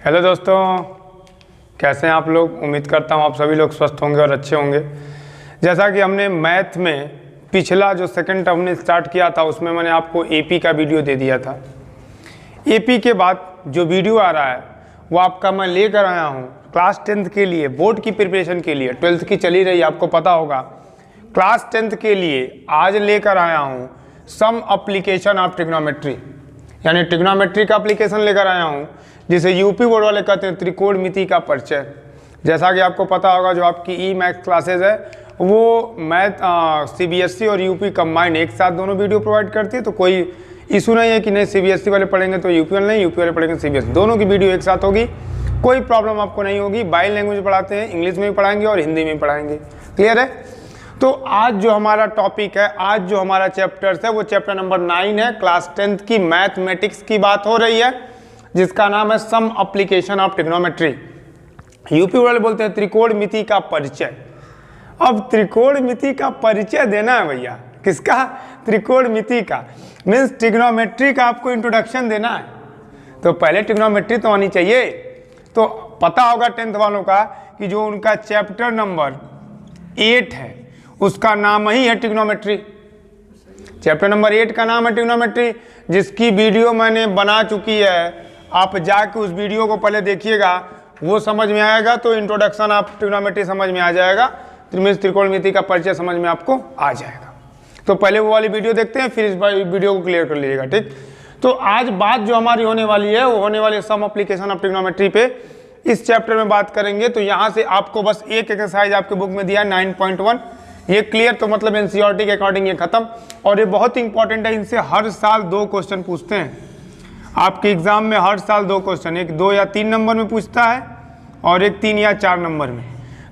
Hello दोस्तों, कैसे हैं आप लोग। उम्मीद करता हूँ आप सभी लोग स्वस्थ होंगे और अच्छे होंगे। जैसा कि हमने मैथ में पिछला जो सेकंड टर्म ने स्टार्ट किया था उसमें मैंने आपको एपी का वीडियो दे दिया था। एपी के बाद जो वीडियो आ रहा है वो आपका मैं लेकर आया हूँ क्लास 10th के लिए, बोर्ड की प्रिपरेशन के लिए। 12th की चली रही, आपको पता होगा। क्लास 10th के लिए आज लेकर आया हूँ सम एप्लीकेशन ऑफ ट्रिग्नोमेट्री, यानी ट्रिग्नोमेट्री का एप्लीकेशन लेकर आया हूँ, जिसे यूपी बोर्ड वाले कहते हैं त्रिकोणमिति का परिचय। जैसा कि आपको पता होगा जो आपकी ई मैथ्स क्लासेज है वो मैथ सीबीएसई और यूपी कंबाइंड एक साथ दोनों वीडियो प्रोवाइड करती है। तो कोई इशू नहीं है कि नहीं सीबीएसई वाले पढ़ेंगे तो यूपी वाले नहीं, यूपी वाले पढ़ेंगे सीबीएसई, दोनों की वीडियो एक साथ होगी। कोई प्रॉब्लम आपको नहीं होगी। बाई लैंग्वेज पढ़ाते हैं, इंग्लिश में भी पढ़ाएंगे और हिंदी में भी पढ़ाएंगे। क्लियर है। तो आज जो हमारा टॉपिक है, आज जो हमारा चैप्टर्स है वो चैप्टर नंबर 9 है। क्लास 10th की मैथमेटिक्स की बात हो रही है, जिसका नाम है some application of trigonometry. UP वाले बोलते हैं त्रिकोणमिति का परिचय। अब त्रिकोणमिति का परिचय देना है भैया, किसका? त्रिकोणमिति का, मीन्स ट्रिग्नोमेट्री का आपको इंट्रोडक्शन देना है। तो पहले ट्रिग्नोमेट्री तो आनी चाहिए। तो पता होगा 10th वालों का कि जो उनका चैप्टर नंबर 8 है उसका नाम ही है ट्रिग्नोमेट्री। चैप्टर नंबर 8 का नाम है ट्रिग्नोमेट्री, जिसकी वीडियो मैंने बना चुकी है। आप जाके उस वीडियो को पहले देखिएगा, वो समझ में आएगा तो इंट्रोडक्शन ऑफ ट्रिग्नोमेट्री समझ में आ जाएगा, त्रिकोणमिति का परिचय समझ में आपको आ जाएगा। तो पहले वो वाली वीडियो देखते हैं, फिर इस वीडियो को क्लियर कर लीजिएगा, ठीक। तो आज बात जो हमारी होने वाली है वो होने वाली है सम एप्लीकेशन ऑफ ट्रिग्नोमेट्री पे। इस चैप्टर में बात करेंगे। तो यहाँ से आपको बस एक एक्सरसाइज आपके बुक में दिया है 9.1, ये क्लियर, तो मतलब एनसीईआरटी के अकॉर्डिंग ये खत्म। और ये बहुत इंपॉर्टेंट है, इनसे हर साल 2 क्वेश्चन पूछते हैं आपके एग्जाम में। हर साल 2 क्वेश्चन, एक 2 या 3 नंबर में पूछता है और एक 3 या 4 नंबर में।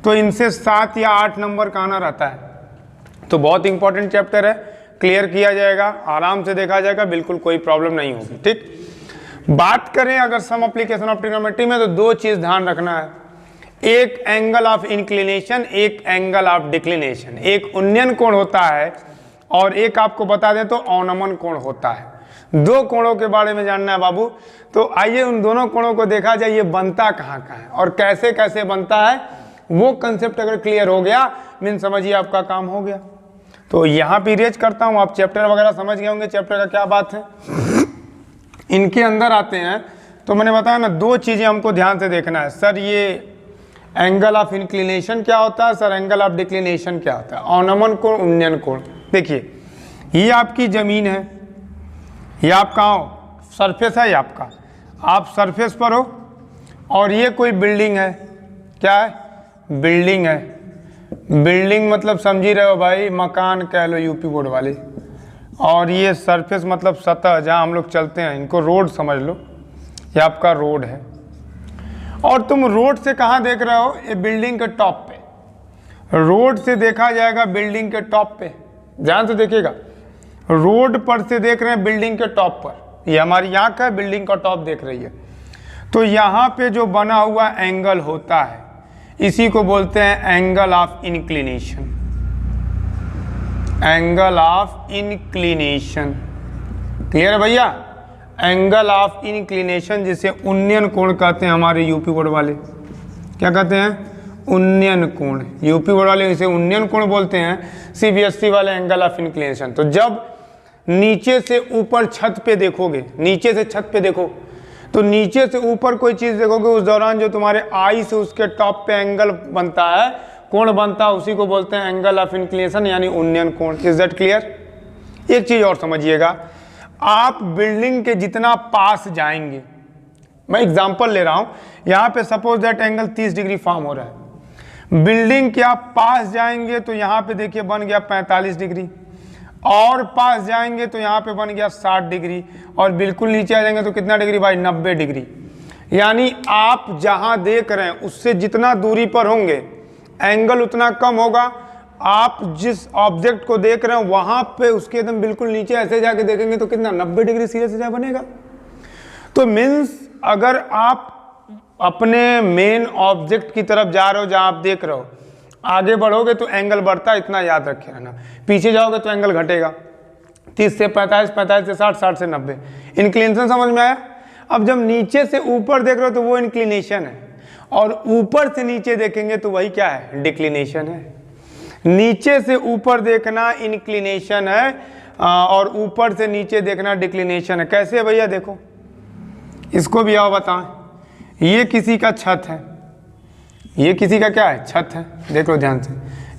तो इनसे 7 या 8 नंबर का आना रहता है। तो बहुत इंपॉर्टेंट चैप्टर है, क्लियर किया जाएगा, आराम से देखा जाएगा, बिल्कुल कोई प्रॉब्लम नहीं होगी, ठीक। बात करें अगर सम एप्लीकेशन ऑफ ट्रिग्नोमेट्री में, तो 2 चीज ध्यान रखना है, एक एंगल ऑफ इंक्लिनेशन, एक एंगल ऑफ डिक्लिनेशन। एक उन्नयन कोण होता है और एक आपको बता दें तो अवनमन कोण होता है। 2 कोणों के बारे में जानना है बाबू। तो आइए उन दोनों कोणों को देखा जाए, ये बनता कहाँ कहाँ है और कैसे कैसे बनता है। वो कंसेप्ट अगर क्लियर हो गया, मीन समझिए आपका काम हो गया। तो यहाँ पे रेज करता हूँ, आप चैप्टर वगैरह समझ गए होंगे, चैप्टर का क्या बात है। इनके अंदर आते हैं तो मैंने बताया ना, 2 चीजें हमको ध्यान से देखना है। सर ये एंगल ऑफ इंक्लिनेशन क्या होता है, सर एंगल ऑफ डिक्लिनेशन क्या होता है, अवनमन कोण, उन्नयन कोण। देखिए ये आपकी जमीन है, ये आपका सरफेस है, ये आपका, आप सरफेस पर हो और ये कोई बिल्डिंग है। क्या है? बिल्डिंग है। बिल्डिंग मतलब समझ ही रहे हो भाई, मकान कह लो यूपी बोर्ड वाले। और ये सरफेस मतलब सतह जहाँ हम लोग चलते हैं, इनको रोड समझ लो, ये आपका रोड है। और तुम रोड से कहाँ देख रहे हो? ये बिल्डिंग के टॉप पे। रोड से देखा जाएगा बिल्डिंग के टॉप पे, ध्यान से देखिएगा। रोड पर से देख रहे हैं बिल्डिंग के टॉप पर, ये हमारी आंख है, बिल्डिंग का टॉप देख रही है। तो यहाँ पे जो बना हुआ एंगल होता है इसी को बोलते हैं angle of inclination. Angle of inclination, clear है भैया? एंगल ऑफ इंक्लिनेशन जिसे उन्नयन कोण कहते हैं हमारे यूपी बोर्ड वाले। क्या कहते हैं? उन्नयन कोण। यूपी बोर्ड वाले इसे उन्नयन कोण बोलते हैं, सीबीएसई वाले एंगल ऑफ इंक्लिनेशन। तो जब नीचे से ऊपर छत पे देखोगे, नीचे से छत पे देखो, तो नीचे से ऊपर कोई चीज देखोगे, उस दौरान जो तुम्हारे आई से उसके टॉप पे एंगल बनता है, कोण बनता है, उसी को बोलते हैं एंगल ऑफ इंक्लिनेशन, यानी उन्नयन कोण। Is that clear? एक चीज और समझिएगा, आप बिल्डिंग के जितना पास जाएंगे, मैं एग्जांपल ले रहा हूं, यहां पे suppose that angle 30 degree form हो रहा है। बिल्डिंग के आप पास जाएंगे तो यहां पे देखिए बन गया 45 डिग्री, और पास जाएंगे तो यहाँ पे बन गया 60 डिग्री, और बिल्कुल नीचे आ जाएंगे तो कितना डिग्री भाई? 90 डिग्री। यानी आप जहां देख रहे हैं उससे जितना दूरी पर होंगे एंगल उतना कम होगा। आप जिस ऑब्जेक्ट को देख रहे हैं वहां पे उसके एकदम बिल्कुल नीचे ऐसे जाके देखेंगे तो कितना? 90 डिग्री सीधे सीधा बनेगा। तो मीन्स अगर आप अपने मेन ऑब्जेक्ट की तरफ जा रहे हो, जहां आप देख रहे हो, आगे बढ़ोगे तो एंगल बढ़ता है, इतना याद रखे रहना। पीछे जाओगे तो एंगल घटेगा, 30 से 45, 45 से 60, 60 से 90। इंक्लिनेशन समझ में आया? अब जब नीचे से ऊपर देख रहे हो तो वो इंक्लिनेशन है, और ऊपर से नीचे देखेंगे तो वही क्या है, डिक्लिनेशन है। नीचे से ऊपर देखना इंक्लिनेशन है और ऊपर से नीचे देखना डिक्लिनेशन है। कैसे है भैया, देखो इसको भी आओ बताएं। ये किसी का छत है, ये किसी का क्या है, छत है। देख लो ध्यान से,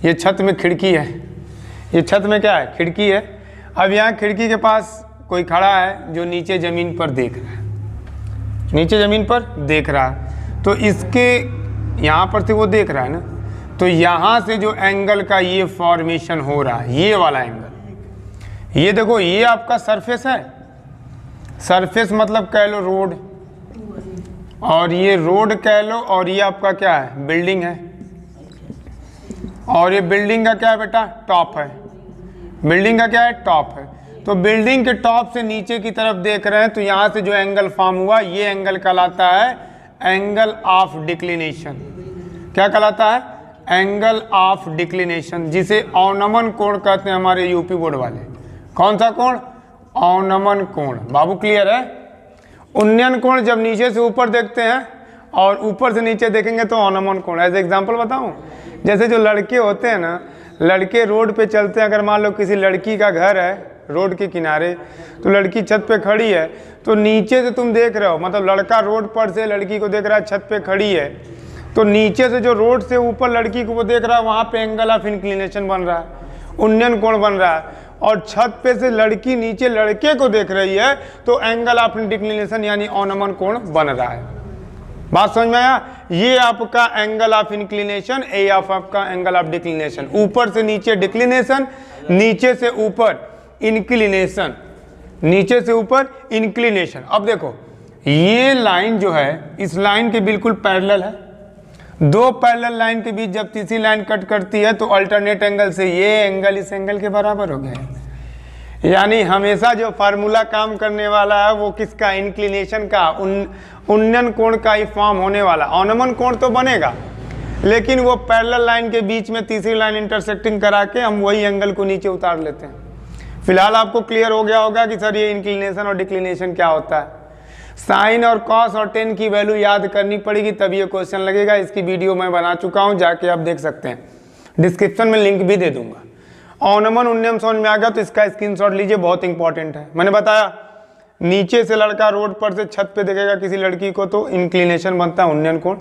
ये छत में खिड़की है, ये छत में क्या है, खिड़की है। अब यहाँ खिड़की के पास कोई खड़ा है जो नीचे ज़मीन पर देख रहा है, नीचे ज़मीन पर देख रहा है, तो इसके यहाँ पर से वो देख रहा है ना, तो यहाँ से जो एंगल का ये फॉर्मेशन हो रहा है, ये वाला एंगल, ये देखो ये आपका सरफेस है, सरफेस मतलब कह लो रोड, और ये रोड कह लो, और ये आपका क्या है, बिल्डिंग है, और ये बिल्डिंग का क्या है बेटा, टॉप है। बिल्डिंग का क्या है, टॉप है। तो बिल्डिंग के टॉप से नीचे की तरफ देख रहे हैं, तो यहाँ से जो एंगल फॉर्म हुआ, ये एंगल कहलाता है एंगल ऑफ डिक्लिनेशन। क्या कहलाता है, एंगल ऑफ डिक्लिनेशन, जिसे अवनमन कोण कहते हैं हमारे यूपी बोर्ड वाले। कौन सा कोण, अवनमन कोण। बाबू क्लियर है। उन्नयन कोण जब नीचे से ऊपर देखते हैं और ऊपर से नीचे देखेंगे तो अवनमन कोण। एज एग्जांपल बताऊं, जैसे जो लड़के होते हैं ना, लड़के रोड पे चलते हैं, अगर मान लो किसी लड़की का घर है रोड के किनारे, तो लड़की छत पे खड़ी है, तो नीचे से तुम देख रहे हो, मतलब लड़का रोड पर से लड़की को देख रहा है, छत पे खड़ी है, तो नीचे से जो रोड से ऊपर लड़की को वो देख रहा है, वहाँ पे एंगल ऑफ इंक्लिनेशन बन रहा है, उन्नयन कोण बन रहा है। और छत पे से लड़की नीचे लड़के को देख रही है, तो एंगल ऑफ डिक्लिनेशन यानी अवनमन कोण बन रहा है। बात समझ में आया। ये आपका angle of inclination, A of आपका एंगल ऑफ डिक्लिनेशन। ऊपर से नीचे डिक्लिनेशन, नीचे से ऊपर इंक्लिनेशन, नीचे से ऊपर इंक्लिनेशन। अब देखो ये लाइन जो है, इस लाइन के बिल्कुल पैरेलल है। दो पैरेलल लाइन के बीच जब तीसरी लाइन कट करती है तो अल्टरनेट एंगल से ये एंगल इस एंगल के बराबर हो गया। यानी हमेशा जो फार्मूला काम करने वाला है वो किसका, इंक्लिनेशन का, उन्नयन कोण का ही फॉर्म होने वाला। अवनमन कोण तो बनेगा, लेकिन वो पैरेलल लाइन के बीच में तीसरी लाइन इंटरसेक्टिंग करा के हम वही एंगल को नीचे उतार लेते हैं। फिलहाल आपको क्लियर हो गया होगा कि सर ये इंक्लिनेशन और डिक्लिनेशन क्या होता है। साइन और कॉस और टेन की वैल्यू याद करनी पड़ेगी, तब ये क्वेश्चन लगेगा। इसकी वीडियो मैं बना चुका हूँ, जाके आप देख सकते हैं, डिस्क्रिप्शन में लिंक भी दे दूंगा। अवनमन उन्नयन समझ में आ गया तो इसका स्क्रीनशॉट लीजिए, बहुत इंपॉर्टेंट है। मैंने बताया नीचे से लड़का रोड पर से छत पे देखेगा किसी लड़की को तो इंक्लिनेशन बनता है उन्नयन कोण,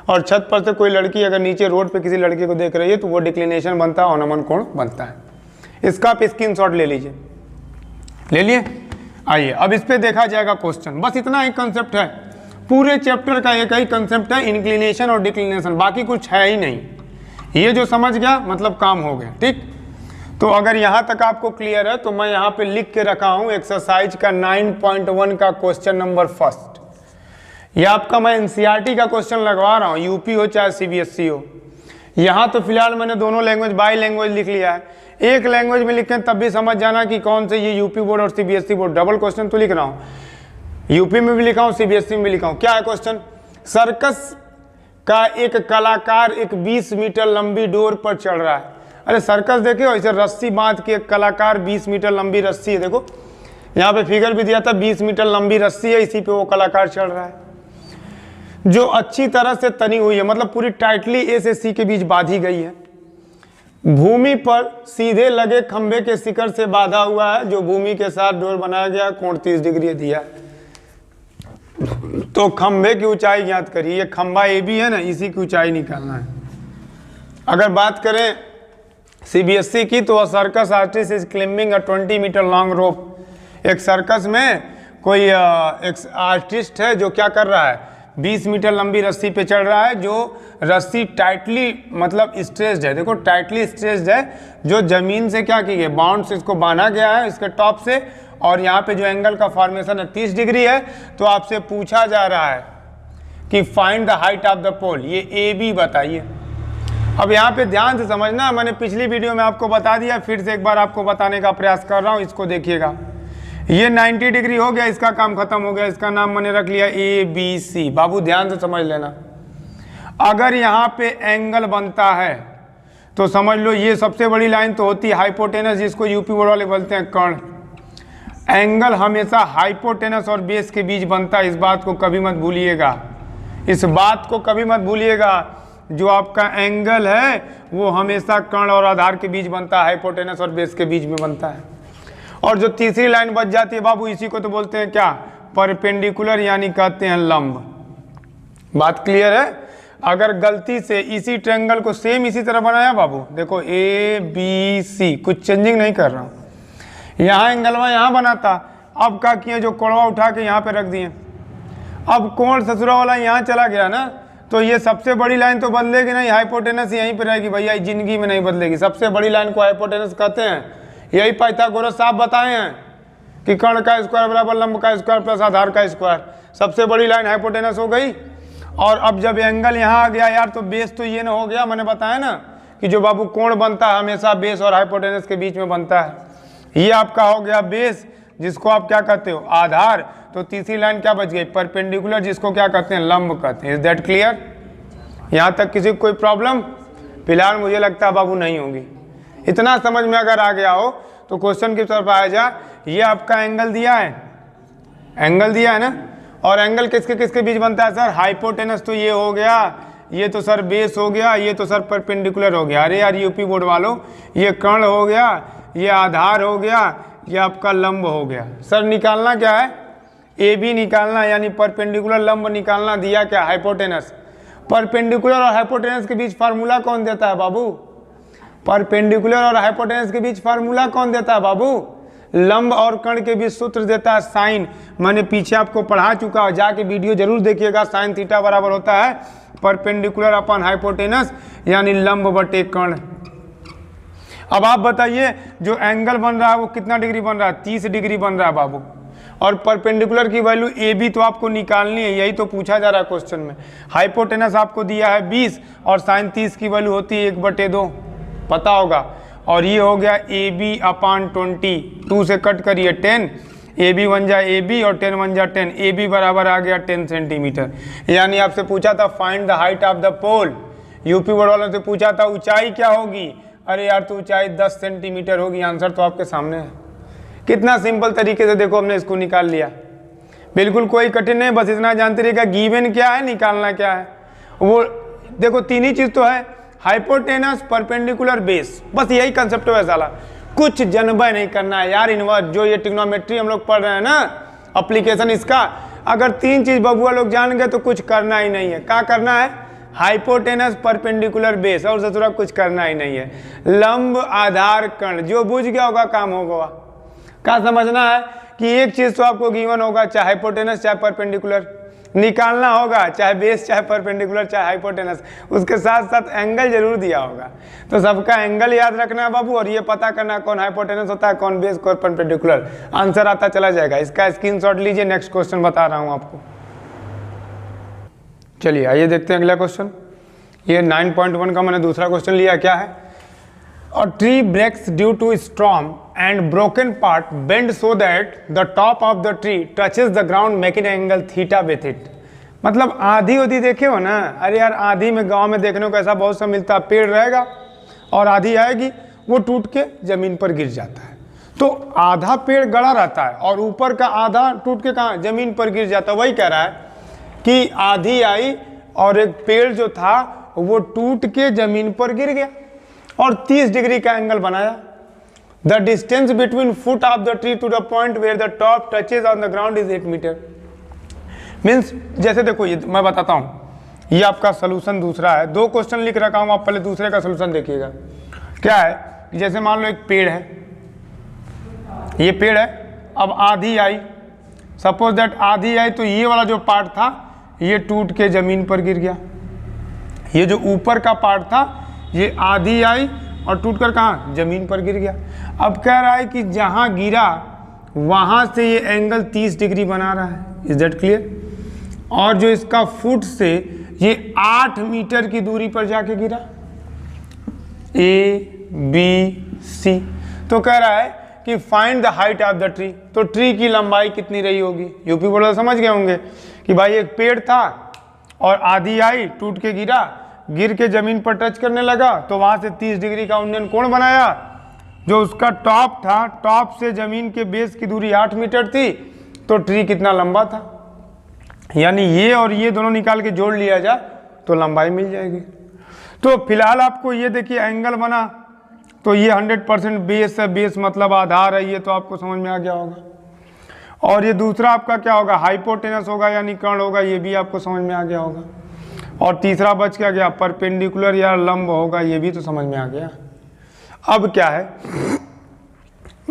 और छत पर से कोई लड़की अगर नीचे रोड पे किसी लड़के को देख रही है तो वो डिक्लिनेशन बनता है, अवनमन कोण बनता है। इसका आप स्क्रीनशॉट ले लीजिए, ले लिए। आइए अब इस पे देखा जाएगा क्वेश्चन। बस इतना ही कंसेप्ट है, पूरे चैप्टर का एक ही कंसेप्ट है, इंक्लिनेशन और डिक्लिनेशन, बाकी कुछ है ही नहीं। ये जो समझ गया मतलब काम हो गया। ठीक, तो अगर यहाँ तक आपको क्लियर है तो मैं यहाँ पे लिख के रखा हूँ एक्सरसाइज का 9.1 का क्वेश्चन नंबर फर्स्ट। ये आपका मैं एनसीईआरटी का क्वेश्चन लगवा रहा हूँ, यूपी हो चाहे सीबीएसई हो। यहाँ तो फिलहाल मैंने दोनों लैंग्वेज बाई लैंग्वेज लिख लिया है। एक लैंग्वेज में लिखें तब भी समझ जाना कि कौन से, ये यूपी बोर्ड और सीबीएसई बोर्ड। डबल क्वेश्चन तो लिख रहा हूँ, यूपी में भी लिखा हूँ, सीबीएसई में भी लिखा हूँ। क्या है क्वेश्चन, सर्कस का एक कलाकार एक 20 मीटर लंबी डोर पर चढ़ रहा है। अरे सर्कस देखियो, ऐसे रस्सी बांध के एक कलाकार 20 मीटर लंबी रस्सी है, देखो यहाँ पे फिगर भी दिया था, 20 मीटर लंबी रस्सी है, इसी पे वो कलाकार चढ़ रहा है, जो अच्छी तरह से तनी हुई है, मतलब पूरी टाइटली ए से सी के बीच बांधी गई है। भूमि पर सीधे लगे खंभे के शिखर से बांधा हुआ है, जो भूमि के साथ डोर बनाया गया, कोण 30 डिग्री दिया। तो खंभे की ऊंचाई ज्ञात करिए। ये खंभा ए बी है ना, इसी की ऊंचाई निकालना है। अगर बात करें सीबीएसई की तो circus artist is climbing a 20 metre long rope. एक सर्कस में कोई एक आर्टिस्ट है जो क्या कर रहा है, 20 मीटर लंबी रस्सी पे चढ़ रहा है, जो रस्सी टाइटली मतलब स्ट्रेच्ड है, देखो टाइटली स्ट्रेच्ड है, जो जमीन से क्या की गई, बाउंड से इसको बांधा गया है इसके टॉप से, और यहाँ पे जो एंगल का फॉर्मेशन है 30 डिग्री है। तो आपसे पूछा जा रहा है कि find the height of the pole, ये ए बी बताइए। अब यहाँ पे ध्यान से समझना, मैंने पिछली वीडियो में आपको बता दिया, फिर से एक बार आपको बताने का प्रयास कर रहा हूँ, इसको देखिएगा। ये 90 डिग्री हो गया, इसका काम खत्म हो गया, इसका नाम मैंने रख लिया ए बी सी। बाबू ध्यान से समझ लेना, अगर यहाँ पे एंगल बनता है तो समझ लो ये सबसे बड़ी लाइन तो होती है हाइपोटेनस, जिसको यूपी बोर्ड वाले बोलते हैं कर्ण। एंगल हमेशा हाइपोटेनस और बेस के बीच बनता है, इस बात को कभी मत भूलिएगा, इस बात को कभी मत भूलिएगा। जो आपका एंगल है वो हमेशा कर्ण और आधार के बीच बनता है, हाइपोटेनस और बेस के बीच में बनता है। और जो तीसरी लाइन बच जाती है बाबू, इसी को तो बोलते हैं क्या, परपेंडिकुलर, यानी कहते हैं लंब। बात क्लियर है? अगर गलती से इसी ट्रायंगल को सेम इसी तरह बनाया बाबू, देखो ए बी सी, कुछ चेंजिंग नहीं कर रहा हूँ, यहाँ एंगलवा यहाँ बनाता, अब क्या किए, जो कोणवा उठा के यहाँ पे रख दिए। अब कोण ससुरा वाला यहाँ चला गया ना, तो ये सबसे बड़ी लाइन तो बदलेगी नहीं, हाइपोटेनस यहीं पे रहेगी भैया, जिंदगी में नहीं बदलेगी। सबसे बड़ी लाइन को हाइपोटेनस कहते हैं, यही पाइथागोरस साहब बताए हैं कि कर्ण का स्क्वायर बराबर लंब का स्क्वायर प्लस आधार का स्क्वायर। सबसे बड़ी लाइन हाइपोटेनस हो गई। और अब जब एंगल यहाँ आ गया यार, तो बेस तो ये ना हो गया, मैंने बताया ना कि जो बाबू कोण बनता है हमेशा बेस और हाइपोटेनस के बीच में बनता है। ये आपका हो गया बेस, जिसको आप क्या कहते हो, आधार। तो तीसरी लाइन क्या बच गई, परपेंडिकुलर, जिसको क्या कहते हैं, लंब कहते हैं। Is that clear? यहाँ तक किसी को कोई प्रॉब्लम फिलहाल मुझे लगता है बाबू नहीं होगी। इतना समझ में अगर आ गया हो तो क्वेश्चन की तरफ आया जा। ये आपका एंगल दिया है, एंगल दिया है ना, और एंगल किसके किसके बीच बनता है सर, हाइपोटेनस तो ये हो गया, ये तो सर बेस हो गया, ये तो सर परपेंडिकुलर हो गया। अरे यार यूपी बोर्ड वालों, ये कर्ण हो गया, ये आधार हो गया, ये आपका लंब हो गया। सर निकालना क्या है, ए बी निकालना, यानी परपेंडिकुलर लंब निकालना। दिया क्या, हाइपोटेनस। परपेंडिकुलर और हाइपोटेनस के बीच फार्मूला कौन देता है बाबू, परपेंडिकुलर और हाइपोटेनस के बीच फार्मूला कौन देता है बाबू, लंब और कर्ण के बीच सूत्र देता है साइन। मैंने पीछे आपको पढ़ा चुका हूं, जाके वीडियो जरूर देखिएगा। साइन थीटा बराबर होता है परपेंडिकुलर अपन हाइपोटेनस, यानी लंब बटे कर्ण। अब आप बताइए, जो एंगल बन रहा है वो कितना डिग्री बन रहा है, 30 डिग्री बन रहा है बाबू। और परपेंडिकुलर की वैल्यू ए बी तो आपको निकालनी है, यही तो पूछा जा रहा है क्वेश्चन में। हाइपोटेनस आपको दिया है 20 और साइन 30 की वैल्यू होती है 1/2, पता होगा। और ये हो गया ए बी अपान 20, 2 से कट करिए 10, ए बी बन जाए ए बी और 10 बन जाए 10, ए बी बराबर आ गया 10 सेंटीमीटर। यानी आपसे पूछा था find the height of the pole, UP board वालों से पूछा था ऊंचाई क्या होगी, अरे यार तो ऊंचाई 10 सेंटीमीटर होगी। आंसर तो आपके सामने है। कितना सिंपल तरीके से देखो हमने इसको निकाल लिया, बिल्कुल कोई कठिन नहीं, बस इतना जानते रहिएगा गिवन क्या है, निकालना क्या है। वो देखो तीन ही चीज तो है, हाइपोटेनस, परपेंडिकुलर, बेस, बस यही कंसेप्ट है साला। कुछ जनबय नहीं करना है यार। इन्वर्स जो ये ट्रिग्नोमेट्री हम लोग पढ़ रहे हैं ना, एप्लीकेशन इसका, अगर तीन चीज बबुआ लोग जान गए तो कुछ करना ही नहीं है। क्या करना है, हाइपोटेनस, परपेंडिकुलर, बेस, और दूसरा कुछ करना ही नहीं है। लंब, आधार, कर्ण, जो बुझ गया होगा काम होगा। क्या समझना है कि एक चीज तो आपको गिवन होगा, चाहे हाइपोटेनस चाहे परपेंडिकुलर, निकालना होगा, चाहे बेस चाहे परपेंडिकुलर चाहे हाइपोटेनस, उसके साथ साथ एंगल जरूर दिया होगा। तो सबका एंगल याद रखना है बाबू, और ये पता करना कौन हाइपोटेनस होता है, कौन बेस, कौन परपेंडिकुलर। आंसर आता चला जाएगा। इसका स्क्रीनशॉट लीजिए, नेक्स्ट क्वेश्चन बता रहा हूं आपको। चलिए आइए देखते हैं अगला क्वेश्चन। ये 9.1 का मैंने दूसरा क्वेश्चन लिया। क्या है, A tree breaks due to storm and broken part bend so that the top of the tree touches the ground making an angle theta with it। मतलब आधी उधी देखे हो ना, अरे यार आधी में गांव में देखने को ऐसा बहुत सा मिलता है, पेड़ रहेगा और आधी आएगी, वो टूट के जमीन पर गिर जाता है। तो आधा पेड़ गड़ा रहता है और ऊपर का आधा टूट के कहाँ, जमीन पर गिर जाता है। वही कह रहा है कि आधी आई और एक पेड़ जो था वो टूट के जमीन पर गिर गया और 30 डिग्री का एंगल बनाया। The distance between foot of the tree to the point where the top touches on the ground is 8 metre. Means जैसे देखो, ये मैं बताता हूं, ये आपका सोल्यूशन दूसरा है। दो क्वेश्चन लिख रखा हूं, आप पहले दूसरे का सोल्यूशन देखिएगा। क्या है, जैसे मान लो एक पेड़ है, ये पेड़ है, अब आधी आई, सपोज दैट आधी आई, तो ये वाला जो पार्ट था ये टूट के जमीन पर गिर गया। ये जो ऊपर का पार्ट था ये आधी आई और टूटकर कहाँ, जमीन पर गिर गया। अब कह रहा है कि जहां गिरा वहां से ये एंगल 30 डिग्री बना रहा है। Is that clear? और जो इसका फुट से ये 8 मीटर की दूरी पर जाके गिरा, ए बी सी। तो कह रहा है कि find the height of the tree. तो ट्री की लंबाई कितनी रही होगी। यूपी बोर्ड समझ गए होंगे कि भाई एक पेड़ था और आधी आई, टूट के गिरा, गिर के जमीन पर टच करने लगा, तो वहां से 30 डिग्री का उन्नयन कोण बनाया। जो उसका टॉप था, टॉप से ज़मीन के बेस की दूरी 8 मीटर थी, तो ट्री कितना लंबा था, यानी ये और ये दोनों निकाल के जोड़ लिया जाए तो लंबाई मिल जाएगी। तो फिलहाल आपको ये देखिए एंगल बना, तो ये 100% बेस है, बेस मतलब आधार है, ये तो आपको समझ में आ गया होगा। और ये दूसरा आपका क्या होगा, हाइपोटेनस होगा यानी कर्ण होगा, ये भी आपको समझ में आ गया होगा। और तीसरा बच क्या गया, परपेंडिकुलर या लंब होगा, ये भी तो समझ में आ गया। अब क्या है,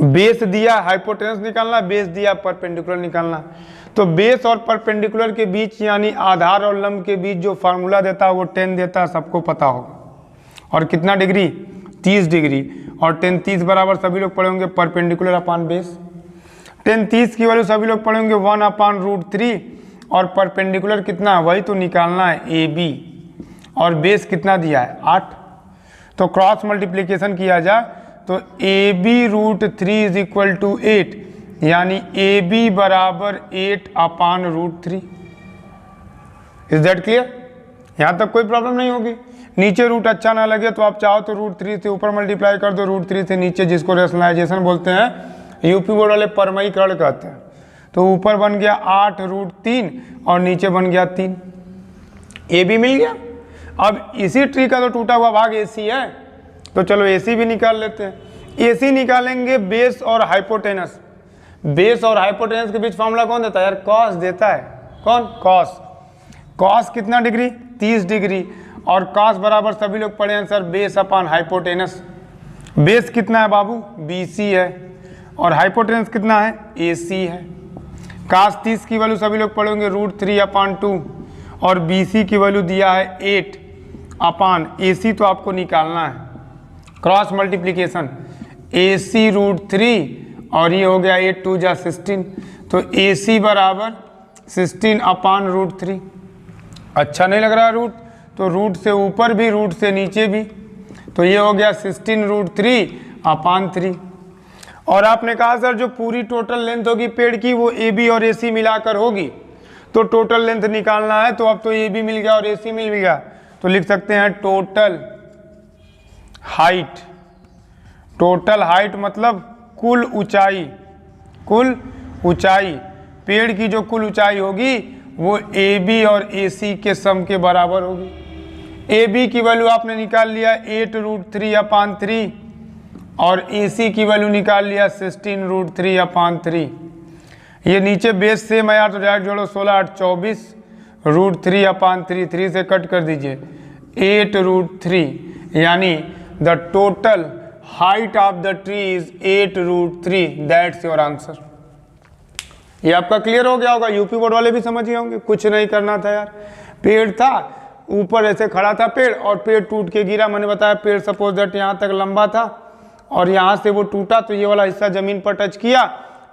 बेस दिया हाइपोटेनस निकालना, बेस दिया परपेंडिकुलर निकालना। तो बेस और परपेंडिकुलर के बीच यानी आधार और लंब के बीच जो फार्मूला देता है वो 10 देता है, सबको पता होगा। और कितना डिग्री, 30 डिग्री। और 10 30 बराबर सभी लोग पढ़े होंगे परपेंडिकुलर अपान बेस। 10 30 की वैल्यू सभी लोग पढ़ेंगे 1/√3 और परपेंडिकुलर कितना है वही तो निकालना है, AB। और बेस कितना दिया है 8। तो क्रॉस मल्टीप्लिकेशन किया जाए तो AB√3 = 8, यानी AB बराबर 8/√3। Is that clear? यहाँ तक कोई प्रॉब्लम नहीं होगी। नीचे रूट अच्छा ना लगे तो आप चाहो तो √3 से ऊपर मल्टीप्लाई कर दो, √3 से नीचे, जिसको रेशनलाइजेशन बोलते हैं, यूपी बोर्ड वाले परमयीकरण कहते हैं। तो ऊपर बन गया 8√3 और नीचे बन गया 3, AB मिल गया। अब इसी ट्री का तो टूटा हुआ भाग AC है, तो चलो AC भी निकाल लेते हैं। AC निकालेंगे बेस और हाइपोटेनस। बेस और हाइपोटेनस के बीच फॉर्मूला कौन देता है यार, कॉस देता है। कौन, कॉस। कॉस कितना डिग्री, 30 डिग्री। और कॉस बराबर सभी लोग पढ़े हैं sir base upon hypotenuse. Base कितना है बाबू, BC है, और हाइपोटेनस कितना है, AC है। कॉस 30 की वैल्यू सभी लोग पढ़ेंगे √3/2 और BC की वैल्यू दिया है 8 AC तो आपको निकालना है। क्रॉस मल्टीप्लिकेशन, AC √3 और ये हो गया 8 2 जा 16, तो AC बराबर 16/√3। अच्छा नहीं लग रहा रूट, तो रूट से ऊपर भी रूट से नीचे भी, तो ये हो गया 16√3/3। और आपने कहा सर जो पूरी टोटल लेंथ होगी पेड़ की वो AB और AC मिलाकर होगी, तो टोटल लेंथ निकालना है। तो अब तो AB मिल गया और AC मिल गया, तो लिख सकते हैं टोटल हाइट। टोटल हाइट मतलब कुल ऊंचाई, कुल ऊंचाई, पेड़ की जो कुल ऊंचाई होगी वो AB और AC के सम के बराबर होगी। AB की वैल्यू आपने निकाल लिया 8√3/3 और AC की वैल्यू निकाल लिया 16√3/3। ये नीचे बेस सेम है यार, तो डायरेक्ट जोड़ो, 16 8 24 √3/3, 3 से कट कर दीजिए 8√3, यानी the total height of the tree is 8√3। That's your answer. ये आपका क्लियर हो गया होगा, यूपी बोर्ड वाले भी समझ गए होंगे। कुछ नहीं करना था यार, पेड़ था ऊपर ऐसे खड़ा था पेड़ और पेड़ टूट के गिरा। मैंने बताया पेड़ सपोज दैट यहाँ तक लंबा था और यहाँ से वो टूटा, तो ये वाला हिस्सा जमीन पर टच किया,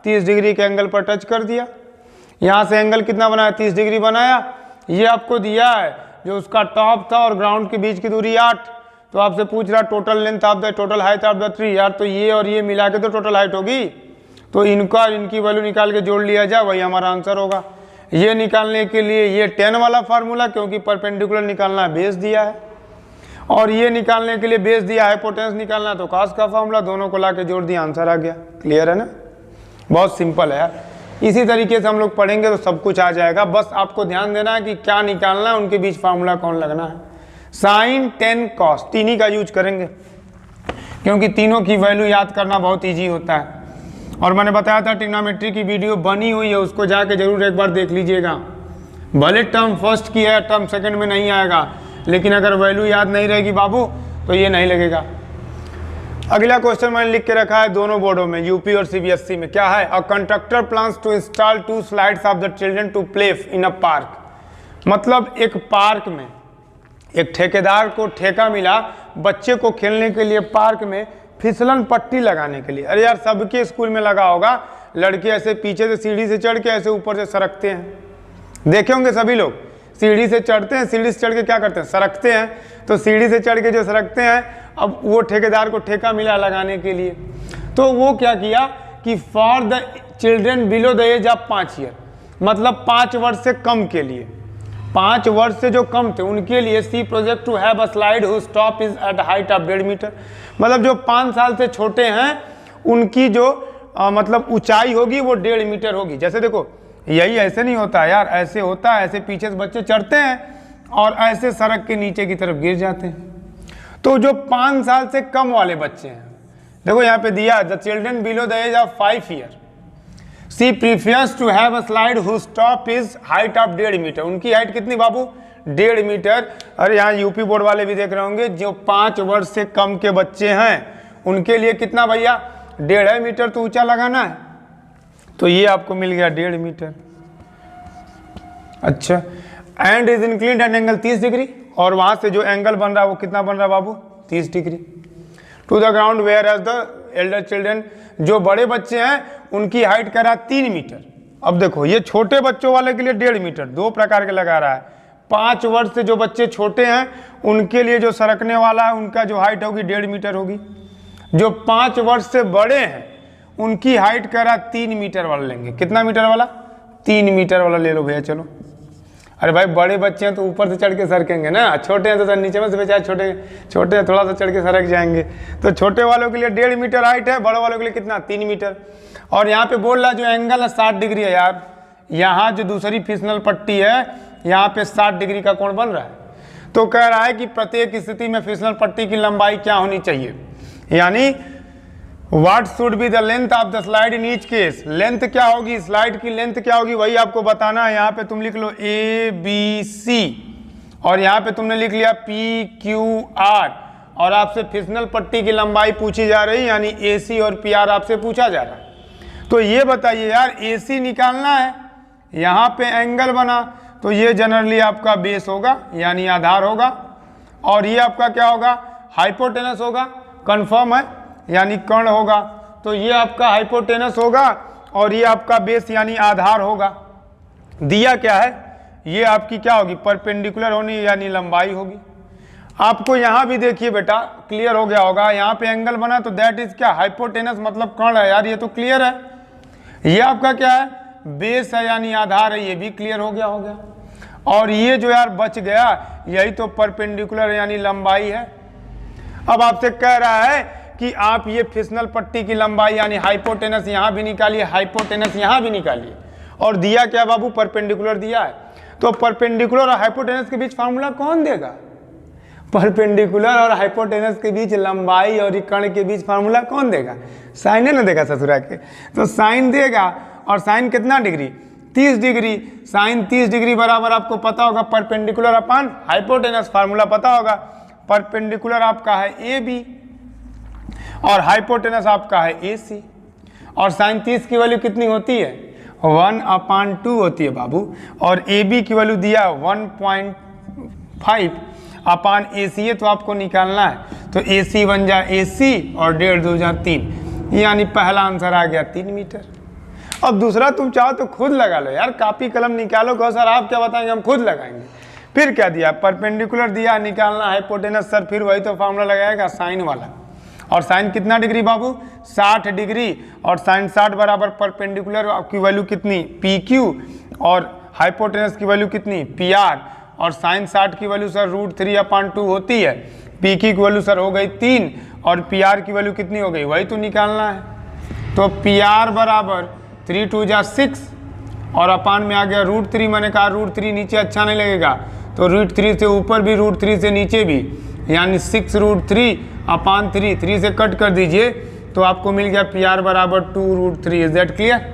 30 डिग्री के एंगल पर टच कर दिया। यहाँ से एंगल कितना बनाया, 30 डिग्री बनाया। ये आपको दिया है जो उसका टॉप था और ग्राउंड के बीच की दूरी 8, तो आपसे पूछ रहा total length of the, total height of the tree. यार तो ये और ये मिला के तो टोटल हाइट होगी, तो इनका इनकी वैल्यू निकाल के जोड़ लिया जाए, वही हमारा आंसर होगा। ये निकालने के लिए ये 10 वाला फार्मूला, क्योंकि परपेंडिकुलर निकालना है, बेस दिया है, और ये निकालने के लिए बेस दिया है, हाइपोटेनस निकालना है, तो कॉस का फार्मूला, दोनों को ला के जोड़ दिया, आंसर आ गया। क्लियर है ना, बहुत सिंपल है यार। इसी तरीके से हम लोग पढ़ेंगे तो सब कुछ आ जाएगा। बस आपको ध्यान देना है कि क्या निकालना है, उनके बीच फार्मूला कौन लगना है। साइन, टेन, कॉस, तीन ही का यूज करेंगे, क्योंकि तीनों की वैल्यू याद करना बहुत ईजी होता है। और मैंने बताया था ट्रिग्नोमेट्री की वीडियो बनी हुई है, उसको जाके जरूर एक बार देख लीजिएगा। भले टर्म फर्स्ट की है, टर्म सेकंड में नहीं आएगा, लेकिन अगर वैल्यू याद नहीं रहेगी बाबू तो ये नहीं लगेगा। अगला क्वेश्चन मैंने लिख के रखा है दोनों बोर्डों में, यूपी और सीबीएसई में। क्या है, a conductor plans to install 2 slides of the children to play in a park. मतलब एक पार्क में एक ठेकेदार को ठेका मिला बच्चे को खेलने के लिए पार्क में फिसलन पट्टी लगाने के लिए। अरे यार सबके स्कूल में लगा होगा, लड़के ऐसे पीछे से सीढ़ी से चढ़ के ऐसे ऊपर से सरकते हैं, देखे होंगे सभी लोग। सीढ़ी से चढ़ते हैं, सीढ़ी से चढ़ के क्या करते हैं, सरकते हैं। तो सीढ़ी से चढ़ के जो सरकते हैं, अब वो ठेकेदार को ठेका मिला लगाने के लिए, तो वो क्या किया कि for the children below the age of 5 year, मतलब 5 वर्ष से कम के लिए, 5 वर्ष से जो कम थे उनके लिए see project to have a slide whose top is at height of 1.5 metre. मतलब जो 5 साल से छोटे हैं उनकी जो मतलब ऊंचाई होगी वो 1.5 मीटर होगी। जैसे देखो यही ऐसे नहीं होता यार, ऐसे होता है, ऐसे पीछे से बच्चे चढ़ते हैं और ऐसे सड़क के नीचे की तरफ गिर जाते हैं। तो जो 5 साल से कम वाले बच्चे हैं, देखो यहाँ पे दिया the children below the age of 5 year see prefers to have a slide whose top is height of 1.5 metre. उनकी हाइट कितनी बाबू? 1.5 मीटर। अरे यहाँ यूपी बोर्ड वाले भी देख रहे होंगे, जो 5 वर्ष से कम के बच्चे हैं उनके लिए कितना भैया? 1.5 मीटर तो ऊंचा लगाना है। तो ये आपको मिल गया 1.5 मीटर। अच्छा, and is inclined at angle 30 degree, और वहां से जो एंगल बन रहा है वो कितना बन रहा है बाबू? 30 degree to the ground whereas the elder children. जो बड़े बच्चे हैं उनकी हाइट करा 3 मीटर। अब देखो ये छोटे बच्चों वाले के लिए 1.5 मीटर, 2 प्रकार के लगा रहा है। 5 वर्ष से जो बच्चे छोटे हैं उनके लिए जो सरकने वाला है उनका जो हाइट होगी 1.5 मीटर होगी। जो 5 वर्ष से बड़े हैं उनकी हाइट करा 3 मीटर वाला लेंगे। कितना मीटर वाला? 3 मीटर वाला ले लो भैया। चलो, अरे भाई बड़े बच्चे हैं तो ऊपर से चढ़ के सरकेंगे ना, छोटे हैं तो नीचे में से बेचारे छोटे हैं थोड़ा सा चढ़ के सरक जाएंगे। तो छोटे वालों के लिए 1.5 मीटर हाइट है, बड़े वालों के लिए कितना? 3 मीटर। और यहाँ पे बोल रहा है जो एंगल है 60 डिग्री है यार। यहाँ जो दूसरी फिसलन पट्टी है यहाँ पे 60 डिग्री का कोण बन रहा है। तो कह रहा है कि प्रत्येक स्थिति में फिसलन पट्टी की लंबाई क्या होनी चाहिए, यानी What should be the length of the slide in each case? Length क्या होगी, स्लाइड की लेंथ क्या होगी, वही आपको बताना है। यहाँ पे तुम लिख लो ABC और यहाँ पे तुमने लिख लिया PQR, और आपसे फिसनल पट्टी की लंबाई पूछी जा रही, यानी AC और PR आपसे पूछा जा रहा है। तो ये बताइए यार, AC निकालना है, यहाँ पे एंगल बना तो ये जनरली आपका बेस होगा यानी आधार होगा, और ये आपका क्या होगा? हाइपोटेनस होगा। कंफर्म है, यानी कर्ण होगा। तो ये आपका हाइपोटेनस होगा और ये आपका बेस यानी आधार होगा। दिया क्या है? ये आपकी क्या होगी? परपेंडिकुलर होनी यानी लंबाई होगी। आपको यहाँ भी देखिए बेटा क्लियर हो गया होगा, यहाँ पे एंगल बना तो दैट इज क्या? हाइपोटेनस मतलब कर्ण है यार, ये तो क्लियर है। ये आपका क्या है? बेस है यानी आधार है, ये भी क्लियर हो गया। और ये जो यार बच गया यही तो परपेंडिकुलर यानी लंबाई है। अब आपसे कह रहा है कि आप ये फिसनल पट्टी की लंबाई यानी हाइपोटेनस यहाँ भी निकालिए, हाइपोटेनस यहाँ भी निकालिए। और दिया क्या बाबू? परपेंडिकुलर दिया है। तो परपेंडिकुलर और हाइपोटेनस के बीच फार्मूला कौन देगा? परपेंडिकुलर और हाइपोटेनस के बीच लंबाई और कर्ण के बीच फार्मूला कौन देगा? साइन है ना देगा ससुरा के। तो साइन देगा, और साइन कितना डिग्री? 30 डिग्री। साइन 30 डिग्री बराबर आपको पता होगा परपेंडिकुलर अपान हाइपोटेनस, फार्मूला पता होगा। परपेंडिकुलर आपका है AB और हाइपोटेनस आपका है AC। और साइन 30 की वैल्यू कितनी होती है? 1/2 होती है बाबू। और AB की वैल्यू दिया 1.5 अपान AC है, तो आपको निकालना है। तो AC बन जा AC और 1.5 2 जा 3, यानी पहला आंसर आ गया 3 मीटर। अब दूसरा तुम चाहो तो खुद लगा लो यार, कापी कलम निकालो, कहो सर आप क्या बताएंगे, हम खुद लगाएंगे। फिर क्या दिया? परपेंडिकुलर दिया, निकालना हाइपोटेनस। सर फिर वही तो फार्मूला लगाएगा साइन वाला। और साइन कितना डिग्री बाबू? 60 डिग्री। और साइन 60 बराबर परपेंडिकुलर की वैल्यू कितनी? PQ, और हाइपोटेनस की वैल्यू कितनी? PR। और साइन 60 की वैल्यू सर √3/2 होती है। PQ की वैल्यू सर हो गई 3, और PR की वैल्यू कितनी हो गई? वही तो निकालना है। तो PR बराबर 3 2 जा 6, और अपान में आ गया √3। मैंने कहा √3 नीचे अच्छा नहीं लगेगा, तो √3 से ऊपर भी √3 से नीचे भी, यानी 6 √3/3, 3 से कट कर दीजिए तो आपको मिल गया PR बराबर 2√3। Is that clear?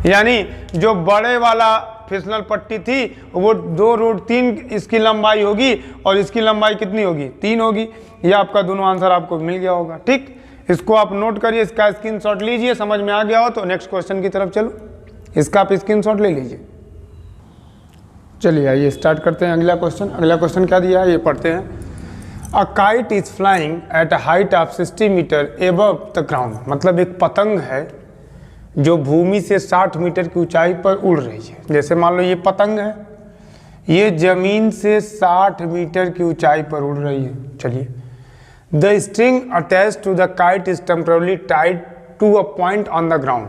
यानी जो बड़े वाला फिसलन पट्टी थी वो 2√3 इसकी लंबाई होगी, और इसकी लंबाई कितनी होगी? 3 होगी। ये आपका दोनों आंसर आपको मिल गया होगा। ठीक, इसको आप नोट करिए, इसका स्क्रीनशॉट लीजिए। समझ में आ गया हो तो नेक्स्ट क्वेश्चन की तरफ चलो, इसका आप स्क्रीनशॉट ले लीजिए। चलिए आइए स्टार्ट करते हैं अगला क्वेश्चन। अगला क्वेश्चन क्या दिया है ये पढ़ते हैं। A kite is flying at a height of 60 metre above the ground. मतलब एक पतंग है जो भूमि से 60 मीटर की ऊंचाई पर उड़ रही है। जैसे मान लो ये पतंग है, ये जमीन से 60 मीटर की ऊंचाई पर उड़ रही है। चलिए, the string attach to the kite is temporarily tied to a point on the ground.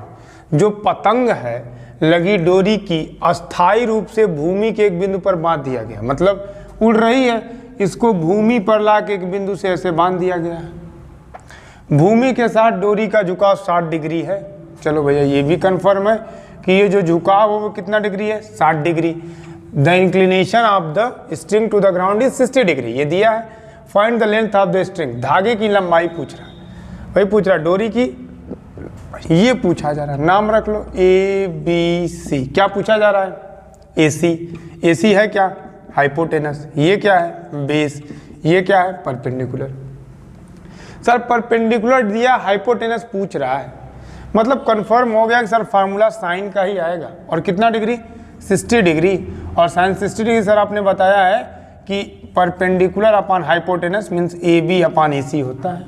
जो पतंग है लगी डोरी की अस्थायी रूप से भूमि के एक बिंदु पर बांध दिया गया। मतलब उड़ रही है, इसको भूमि पर ला के एक बिंदु से ऐसे बांध दिया गया है। भूमि के साथ डोरी का झुकाव 60 डिग्री है। चलो भैया ये भी कंफर्म है कि ये जो झुकाव है वो कितना डिग्री है, 60 degree. The inclination of the string to the ground is 60 degree, ये दिया है। Find the length of the string, धागे की लंबाई पूछ रहा है, वही पूछ रहा है डोरी की, ये पूछा जा रहा है। नाम रख लो ABC। क्या पूछा जा रहा है, AC। AC है क्या, हाइपोटेनस। ये क्या है, बेस। ये क्या है, परपेंडिकुलर। सर परपेंडिकुलर दिया, हाइपोटेनस पूछ रहा है, मतलब कंफर्म हो गया कि सर फार्मूला साइन का ही आएगा। और कितना डिग्री, 60 डिग्री। और साइन 60 डिग्री सर आपने बताया है कि perpendicular upon hypotenuse means AB upon AC होता है।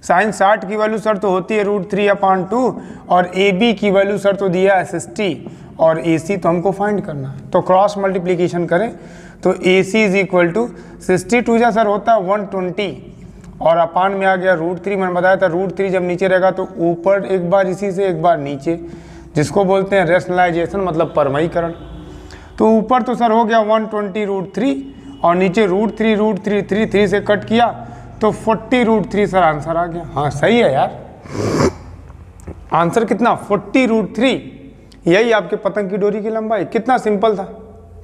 साइन 60 की वैल्यू सर तो होती है √3/2 और AB की वैल्यू सर तो दिया है 60 और AC तो हमको फाइंड करना है। तो क्रॉस मल्टीप्लीकेशन करें तो AC इज इक्वल टू 62 जा सर होता है 120 और अपान में आ गया √3। मैंने बताया था √3 जब नीचे रहेगा तो ऊपर एक बार इसी से एक बार नीचे, जिसको बोलते हैं रेशनलाइजेशन मतलब परमयीकरण। तो ऊपर तो सर हो गया 120 √3 और नीचे √3 3 से कट किया तो 40 √3 सर आंसर आ गया। हाँ सही है यार, आंसर कितना 40 √3, यही आपके पतंग की डोरी की लंबाई। कितना सिंपल था,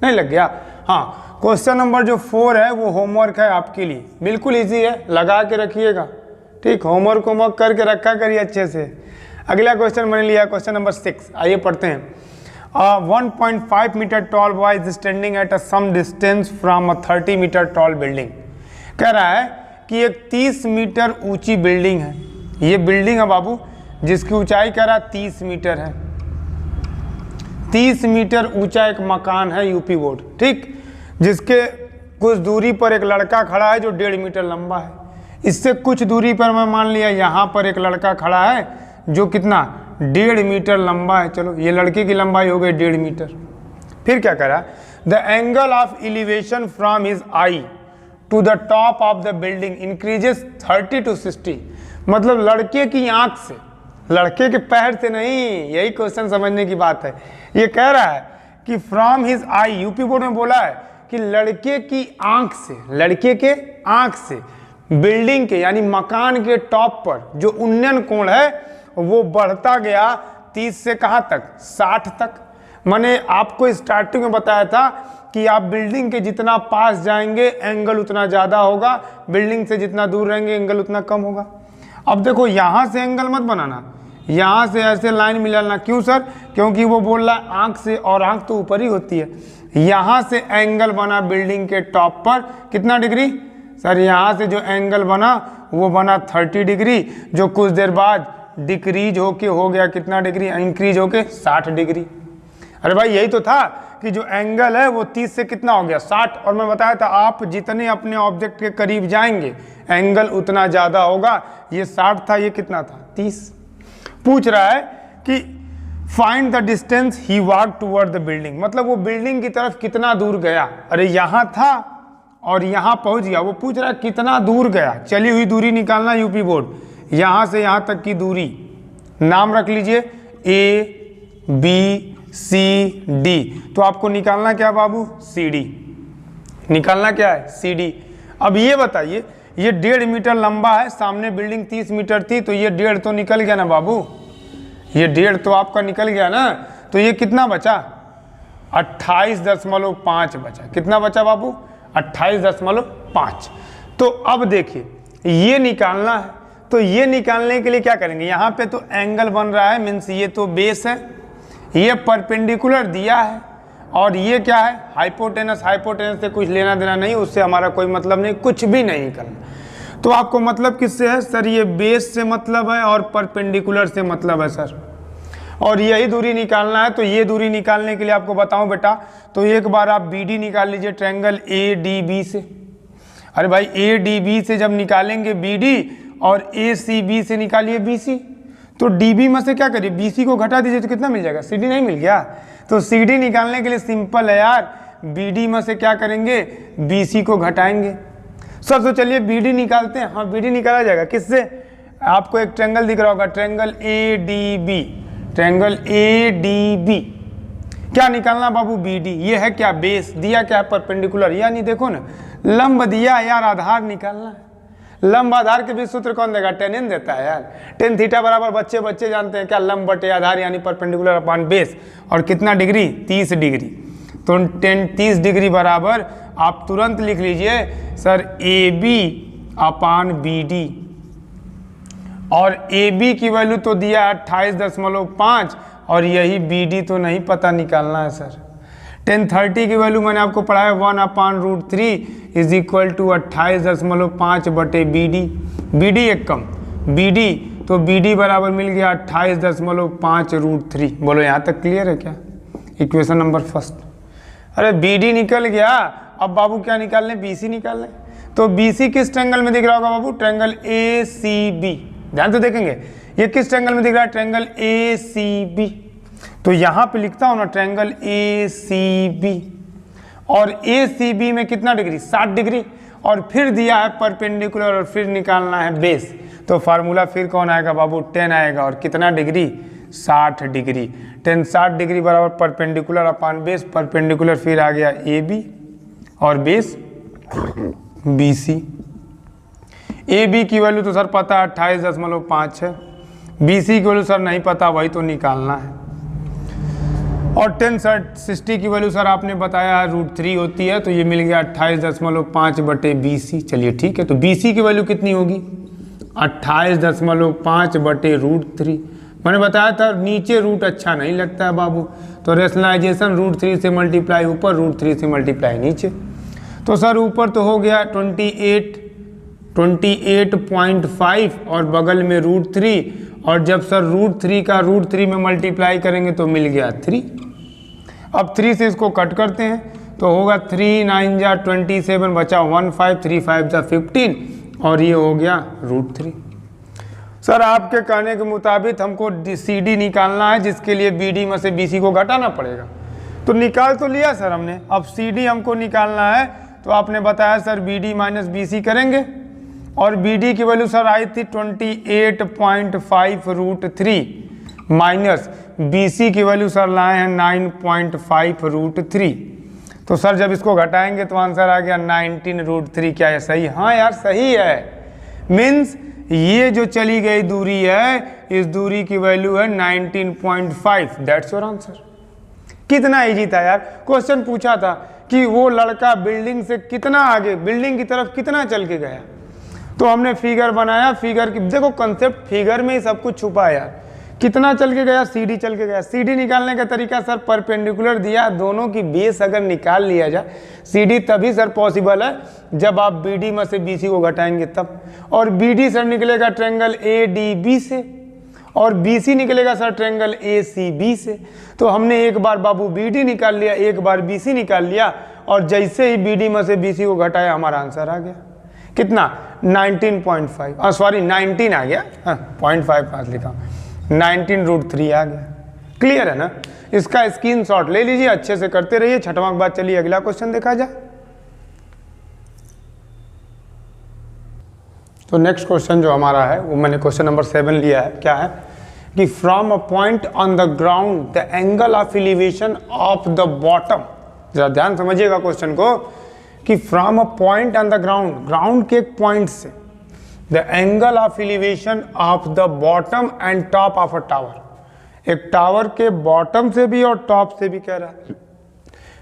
नहीं लग गया। हाँ क्वेश्चन नंबर जो 4 है वो होमवर्क है आपके लिए, बिल्कुल इजी है, लगा के रखिएगा। ठीक, होमवर्क करके रखा करिए अच्छे से। अगला क्वेश्चन मैंने लिया क्वेश्चन नंबर 6, आइए पढ़ते हैं। 1.5 metre tall boy is standing at a some distance from a 30 metre tall building. कह रहा है कि एक 30 मीटर ऊंची बिल्डिंग है, ये बिल्डिंग है बाबू जिसकी ऊंचाई कह रहा 30 मीटर है। 30 मीटर ऊंचा एक मकान है यूपी बोर्ड, ठीक, जिसके कुछ दूरी पर एक लड़का खड़ा है जो 1.5 मीटर लंबा है। इससे कुछ दूरी पर मैं मान लिया यहाँ पर एक लड़का खड़ा है जो कितना 1.5 मीटर लंबा है। चलो ये लड़के की लंबाई हो गई 1.5 मीटर। फिर क्या करा, the angle of elevation from his eye to the top of the building increases 30 to 60। मतलब लड़के की आंख से, लड़के के पैर से नहीं, यही क्वेश्चन समझने की बात है। ये कह रहा है कि from his I, UP board में बोला है कि लड़के की आंख से, लड़के के आंख से बिल्डिंग के यानी मकान के टॉप पर जो उन्नयन कोण है वो बढ़ता गया 30 से कहाँ तक, 60 तक। मैंने आपको स्टार्टिंग में बताया था कि आप बिल्डिंग के जितना पास जाएंगे एंगल उतना ज़्यादा होगा, बिल्डिंग से जितना दूर रहेंगे एंगल उतना कम होगा। अब देखो यहाँ से एंगल मत बनाना, यहाँ से ऐसे लाइन मिलाना। क्यों सर, क्योंकि वो बोल रहा है आंख से, और आंख तो ऊपर ही होती है। यहाँ से एंगल बना बिल्डिंग के टॉप पर कितना डिग्री सर, यहाँ से जो एंगल बना वो बना 30 डिग्री, जो कुछ देर बाद डिक्रीज होके हो गया कितना डिग्री, इंक्रीज होके 60 डिग्री। अरे भाई यही तो था कि जो एंगल है वो 30 से कितना हो गया 60। और मैं बताया था आप जितने अपने ऑब्जेक्ट के करीब जाएंगे एंगल उतना ज़्यादा होगा। ये 60 था, ये कितना था 30। पूछ रहा है कि find the distance he walk toward the building, मतलब वो बिल्डिंग की तरफ कितना दूर गया। अरे यहाँ था और यहाँ पहुँच गया, वो पूछ रहा है कितना दूर गया। चली हुई दूरी निकालना यूपी बोर्ड, यहाँ से यहाँ तक की दूरी नाम रख लीजिए ABCD। तो आपको निकालना क्या बाबू, CD निकालना क्या है, CD। अब ये बताइए ये 1.5 मीटर लंबा है, सामने बिल्डिंग 30 मीटर थी, तो ये 1.5 तो निकल गया ना बाबू, ये 1.5 तो आपका निकल गया ना। तो ये कितना बचा 28.5 बचा। कितना बचा बाबू 28.5। तो अब देखिए ये निकालना है, तो ये निकालने के लिए क्या करेंगे, यहाँ पे तो एंगल बन रहा है मीन्स ये तो बेस है, ये परपेंडिकुलर दिया है और ये क्या है हाइपोटेनस। हाइपोटेनस से कुछ लेना देना नहीं, उससे हमारा कोई मतलब नहीं, कुछ भी नहीं निकलना। तो आपको मतलब किससे है सर, ये बेस से मतलब है और परपेंडिकुलर से मतलब है सर, और यही दूरी निकालना है। तो ये दूरी निकालने के लिए आपको बताऊं बेटा, तो एक बार आप BD निकाल लीजिए ट्रायंगल ADB से। अरे भाई ADB से जब निकालेंगे BD और ACB से निकालिए BC, तो DB में से क्या करिए BC को घटा दीजिए तो कितना मिल जाएगा, CD नहीं मिल गया। तो CD निकालने के लिए सिंपल है यार, BD में से क्या करेंगे BC को घटाएंगे। सर तो चलिए BD निकालते हैं। हाँ BD निकाला जाएगा किससे, आपको एक ट्रायंगल दिख रहा होगा ट्रायंगल ADB, ट्रायंगल ADB क्या निकालना बाबू, BD। ये है क्या, बेस। दिया क्या है, परपेंडिकुलर, यानी देखो ना लंब दिया यार, आधार निकालना है। लंब आधार के बीच सूत्र कौन देगा, tan देता है यार। tan थीटा बराबर बच्चे बच्चे जानते हैं क्या, लंब बटे आधार यानी परपेंडिकुलर अपान बेस। और कितना डिग्री, 30 डिग्री। तो tan 30 डिग्री बराबर आप तुरंत लिख लीजिए सर AB अपान BD। और AB की वैल्यू तो दिया है 28.5 और यही BD तो नहीं पता निकालना है सर। tan 30 की वैल्यू मैंने आपको पढ़ाया 1/√3 इज इक्वल टू 28.5 बटे BD। BD एक कम, BD तो BD बराबर मिल गया 28.5√3। बोलो यहाँ तक क्लियर है क्या, इक्वेशन नंबर फर्स्ट। अरे BD निकल गया, अब बाबू क्या निकाल लें, BC निकाल लें। तो BC किस ट्रायंगल में दिख रहा होगा बाबू, ट्रायंगल ACB। ध्यान तो देखेंगे ये किस ट्रायंगल में दिख रहा है, ट्रायंगल ACB। तो यहाँ पे लिखता हूँ ना ट्रायंगल ACB। और ACB में कितना डिग्री, 60 डिग्री। और फिर दिया है परपेंडिकुलर और फिर निकालना है बेस। तो फार्मूला फिर कौन आएगा बाबू, tan आएगा। और कितना डिग्री, 60 डिग्री। tan 60 डिग्री बराबर परपेंडिकुलर अपान बेस। परपेंडिकुलर फिर आ गया AB और बेस BC। AB की वैल्यू तो सर पता 28.5 है, BC की वैल्यू सर नहीं पता, वही तो निकालना है। और tan 60 की वैल्यू सर आपने बताया √3 होती है, तो ये मिल गया 28.5 बटे BC। चलिए ठीक है, तो BC की वैल्यू कितनी होगी, 28.5 बटे √3। मैंने बताया था नीचे रूट अच्छा नहीं लगता है बाबू, तो रेशनलाइजेशन √3 से मल्टीप्लाई ऊपर, √3 से मल्टीप्लाई नीचे। तो सर ऊपर तो हो गया 28.5 और बगल में √3। और जब सर √3 का √3 में मल्टीप्लाई करेंगे तो मिल गया 3। अब 3 से इसको कट करते हैं तो होगा 3 9 जा 27 बचा 15, 3 5 जा 15 और ये हो गया √3। सर आपके कहने के मुताबिक हमको CD निकालना है, जिसके लिए BD में से BC को घटाना पड़ेगा। तो निकाल तो लिया सर हमने, अब CD हमको निकालना है। तो आपने बताया सर BD माइनस BC करेंगे और BD की वैल्यू सर आई थी 28.5 √3 माइनस BC की वैल्यू सर लाए हैं 9.5 √3। तो सर जब इसको घटाएंगे तो आंसर आ गया 19 √3। क्या है सही, हाँ यार सही है। मीन्स ये जो चली गई दूरी है, इस दूरी की वैल्यू है 19.5। That's your answer. कितना इजी था यार। क्वेश्चन पूछा था कि वो लड़का बिल्डिंग से कितना आगे, बिल्डिंग की तरफ कितना चल के गया, तो हमने फिगर बनाया। फिगर की देखो कंसेप्ट, फिगर में ही सब कुछ छुपा है यार। कितना चल के गया, CD चल के गया। CD निकालने का तरीका सर परपेंडिकुलर दिया, दोनों की बेस अगर निकाल लिया जाए, CD तभी सर पॉसिबल है जब आप BD में से BC को घटाएंगे तब। और BD सर निकलेगा ट्रायंगल ADB से और BC निकलेगा सर ट्रायंगल ACB से। तो हमने एक बार बाबू BD निकाल लिया, एक बार BC निकाल लिया और जैसे ही BD में से BC को घटाया हमारा आंसर आ गया कितना, 19.5 सॉरी 19 आ गया, 0.5 लिखा, 19 √3 आ गया। क्लियर है ना। इसका स्क्रीनशॉट ले लीजिए, अच्छे से करते रहिए। छठवां के बाद चलिए अगला क्वेश्चन देखा जाए। तो नेक्स्ट क्वेश्चन जो हमारा है वो मैंने क्वेश्चन नंबर 7 लिया है। क्या है कि from a point on the ground the angle of elevation of the bottom. जरा ध्यान समझिएगा क्वेश्चन को कि from a point on the ground, ground के एक पॉइंट से the angle of elevation of the bottom and top of a tower. एक tower के बॉटम से भी और टॉप से भी कह रहा है।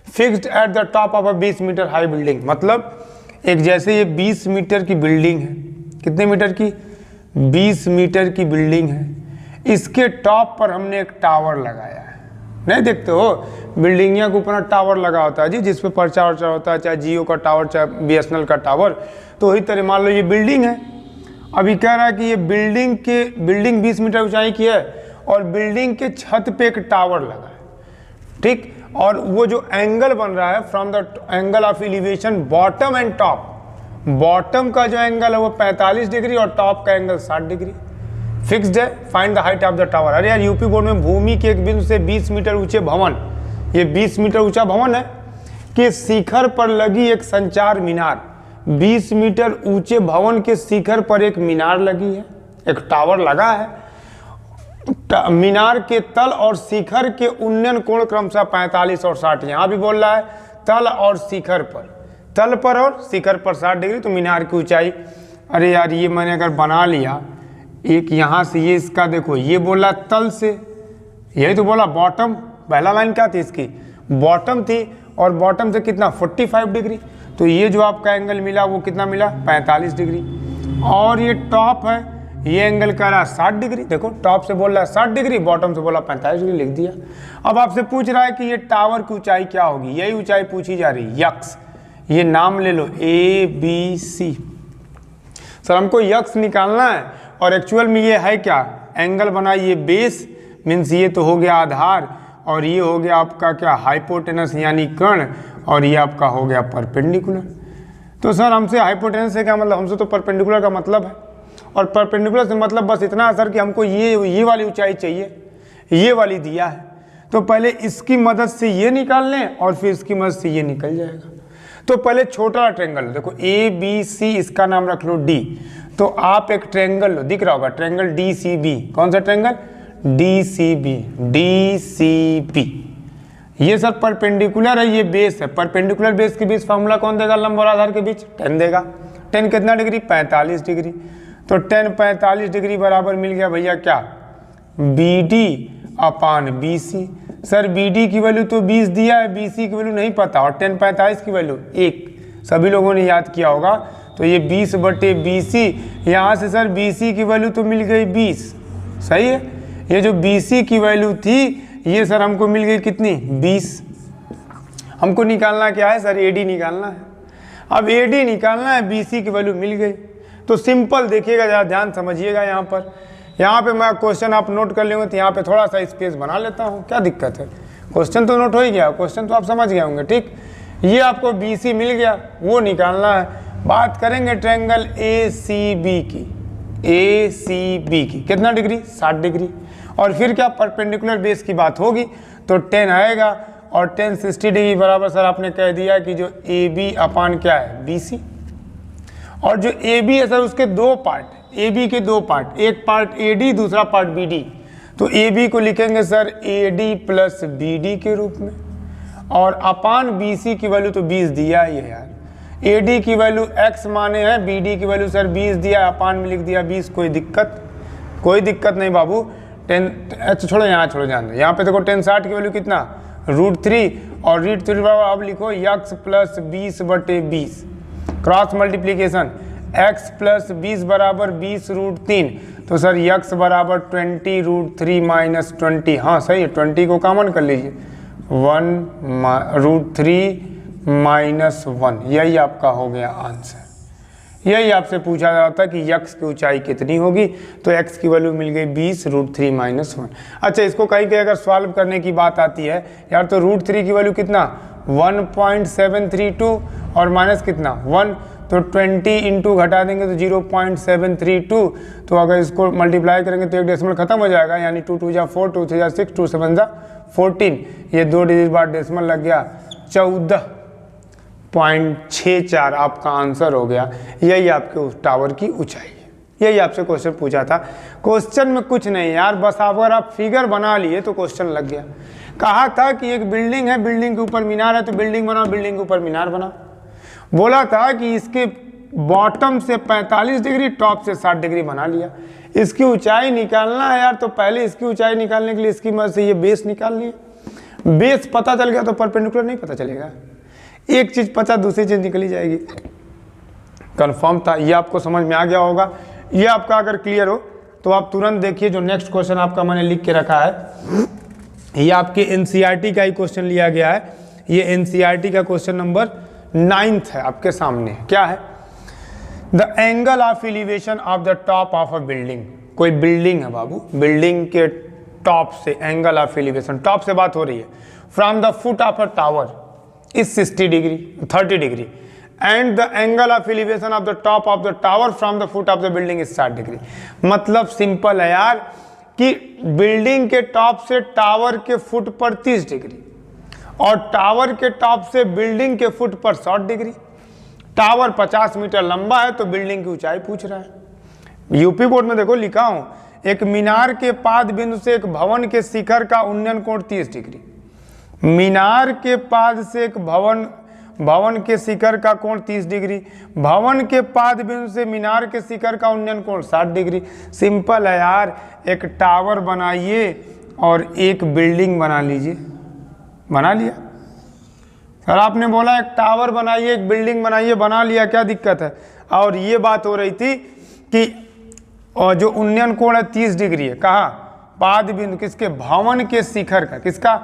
Fixed at the top of a 20 metre high building. मतलब एक जैसे ये 20 मीटर की बिल्डिंग है, कितने मीटर की, 20 मीटर की बिल्डिंग है, इसके टॉप पर हमने एक टावर लगाया है। नहीं देखते हो बिल्डिंगिया के ऊपर टावर लगा होता है जी, जिसपे पर्चा वर्चा होता है, चाहे जियो का टावर चाहे BSNL का टावर। तो वही तरह मान लो ये बिल्डिंग है, अभी कह रहा है कि ये बिल्डिंग 20 मीटर ऊंचाई की है और बिल्डिंग के छत पे एक टावर लगा है, ठीक। और वो जो एंगल बन रहा है from the angle of elevation bottom and top, bottom का जो एंगल है वो 45 डिग्री और टॉप का एंगल 60 डिग्री। फिक्स्ड है, find the height of the tower. अरे यार यूपी बोर्ड में भूमि के एक बिंदु से 20 मीटर ऊंचे भवन, ये 20 मीटर ऊंचा भवन है कि शिखर पर लगी एक संचार मीनार। 20 मीटर ऊंचे भवन के शिखर पर एक मीनार लगी है, एक टावर लगा है। मीनार के तल और शिखर के उन्नयन कोण क्रमशः 45 और 60। यहाँ भी बोल रहा है तल और शिखर पर, तल पर और शिखर पर 60 डिग्री, तो मीनार की ऊंचाई। अरे यार ये मैंने अगर बना लिया एक यहाँ से, ये इसका देखो ये बोला तल से, यही तो बोला बॉटम, पहला लाइन क्या थी इसकी, बॉटम थी, और बॉटम से कितना 45 डिग्री, तो ये जो आपका एंगल मिला वो कितना मिला 45 डिग्री। और ये टॉप है, ये एंगल कह रहा है 60 डिग्री, देखो टॉप से बोल रहा है 60 डिग्री, बॉटम से बोला 45 डिग्री, लिख दिया। अब आपसे पूछ रहा है कि ये टावर की ऊंचाई क्या होगी, यही ऊंचाई पूछी जा रही है, यक्स, ये नाम ले लो ABC। सर हमको यक्स निकालना है, और एक्चुअल में ये है क्या, एंगल बना, ये बेस मीन्स ये तो हो गया आधार, और ये हो गया आपका क्या हाइपोटेनस यानी कर्ण, और ये आपका हो गया परपेंडिकुलर। तो सर हमसे हाइपोटेनस से क्या मतलब, हमसे तो परपेंडिकुलर का मतलब है, और परपेंडिकुलर से मतलब बस इतना है सर कि हमको ये वाली ऊंचाई चाहिए, ये वाली दिया है, तो पहले इसकी मदद से ये निकाल लें और फिर इसकी मदद से ये निकल जाएगा। तो पहले छोटा ट्रायंगल देखो ABC, इसका नाम रख लो D, तो आप एक ट्रायंगल लो, दिख रहा होगा ट्रायंगल DCB, कौन सा ट्रायंगल DCB, ये सर परपेंडिकुलर है, ये बेस है, परपेंडिकुलर बेस के बीच फार्मूला कौन देगा, लंब और आधार के बीच 10 देगा, 10 कितना डिग्री 45 डिग्री, तो 10 45 डिग्री बराबर मिल गया भैया क्या BD अपान BC। सर BD की वैल्यू तो 20 दिया है, BC की वैल्यू नहीं पता, और 10 45 की वैल्यू 1, सभी लोगों ने याद किया होगा, तो ये 20/BC, यहाँ से सर BC की वैल्यू तो मिल गई 20, सही है, ये जो BC की वैल्यू थी ये सर हमको मिल गई कितनी 20। हमको निकालना क्या है सर, AD निकालना है। अब AD निकालना है, BC की वैल्यू मिल गई, तो सिंपल देखिएगा, ज़रा ध्यान समझिएगा, यहाँ पे मैं क्वेश्चन आप नोट कर लेंगे, तो यहाँ पे थोड़ा सा स्पेस बना लेता हूँ, क्या दिक्कत है, क्वेश्चन तो नोट हो ही गया, क्वेश्चन तो आप समझ गए होंगे, ठीक। ये आपको BC मिल गया, वो निकालना है। बात करेंगे ट्रायंगल ACB की, कितना डिग्री 60 डिग्री, और फिर क्या परपेंडिकुलर बेस की बात होगी, तो 10 आएगा, और 10 60 डिग्री बराबर सर आपने कह दिया कि जो AB अपान क्या है BC, और जो AB है सर उसके दो पार्ट, AB के दो पार्ट, एक पार्ट AD दूसरा पार्ट BD, तो AB को लिखेंगे सर AD प्लस BD के रूप में, और अपान BC की वैल्यू तो 20 दिया ही है यार, AD की वैल्यू x माने हैं, BD की वैल्यू सर 20 दिया, अपान में लिख दिया 20, कोई दिक्कत नहीं बाबू। 10 अच्छा छोड़ो, यहाँ छोड़ो, जान दो, यहाँ पे देखो 10 60 की वैल्यू कितना √3, और √3 बराबर अब लिखो x plus 20/20, cross multiplication x plus 20 बराबर 20 √3, तो सर x बराबर 20 √3 माइनस 20, हाँ सही है, 20 को कॉमन कर लीजिए, 1 √3 माइनस 1, यही आपका हो गया आंसर। यही आपसे पूछा जाता है कि x की ऊंचाई कितनी होगी, तो x की वैल्यू मिल गई 20 √3 माइनस 1। अच्छा इसको कहीं कहीं अगर सॉल्व करने की बात आती है यार, तो √3 की वैल्यू कितना 1.732 और माइनस कितना 1, तो 20 इंटू घटा देंगे तो 0.732, तो अगर इसको मल्टीप्लाई करेंगे तो एक डेसिमल खत्म हो जाएगा, यानी 2 2 जा 4, 2 3 जा 6, 2 7 जा 14, ये 2 डिजिट बाद डेसिमल लग गया 14.64 आपका आंसर हो गया। यही आपके उस टावर की ऊंचाई है, यही आपसे क्वेश्चन पूछा था। क्वेश्चन में कुछ नहीं यार, बस अगर आप फिगर बना लिए तो क्वेश्चन लग गया। कहा था कि एक बिल्डिंग है, बिल्डिंग के ऊपर मीनार है, तो बिल्डिंग बनाओ, बिल्डिंग के ऊपर मीनार बनाओ। बोला था कि इसके बॉटम से 45 डिग्री, टॉप से 60 डिग्री बना लिया। इसकी ऊंचाई निकालना है यार, तो पहले इसकी ऊंचाई निकालने के लिए इसकी मदद से ये बेस निकाल लिए। बेस पता चल गया तो परपेंडिकुलर नहीं पता चलेगा, एक चीज पता दूसरी चीज निकली जाएगी। कंफर्म था, ये आपको समझ में आ गया होगा। ये आपका अगर क्लियर हो तो आप तुरंत देखिए जो नेक्स्ट क्वेश्चन आपका मैंने लिख के रखा है, ये आपके एनसीईआरटी का ही क्वेश्चन लिया गया है। ये एनसीईआरटी का क्वेश्चन नंबर 9 है आपके सामने। क्या है? The angle of elevation of the top of a building. कोई बिल्डिंग है बाबू, बिल्डिंग के टॉप से एंगल ऑफ एलिवेशन, टॉप से बात हो रही है, from the foot of a tower is 30 degree and the angle of elevation of the top of the tower from the foot of the building is 60 degree। मतलब simple है यार कि building के टॉप से टावर के foot पर 30 degree और tower के टॉप से बिल्डिंग के फुट पर 60 डिग्री। टावर 50 मीटर लंबा है तो बिल्डिंग की ऊंचाई पूछ रहा है। यूपी बोर्ड में देखो लिखा हूं, एक मीनार के पाद बिंदु से एक भवन के शिखर का उन्नयन कोण 30 डिग्री। मीनार के पाद से एक भवन के शिखर का कोण 30 डिग्री, भवन के पाद बिंदु से मीनार के शिखर का उन्नयन कोण 60 डिग्री। सिंपल है यार, एक टावर बनाइए और एक बिल्डिंग बना लीजिए। बना लिया सर, आपने बोला एक टावर बनाइए एक बिल्डिंग बनाइए, बना लिया, क्या दिक्कत है। और ये बात हो रही थी कि जो उन्नयन कोण है 30 डिग्री है, कहाँ, पाद बिंदु किसके, भवन के शिखर का, किसका,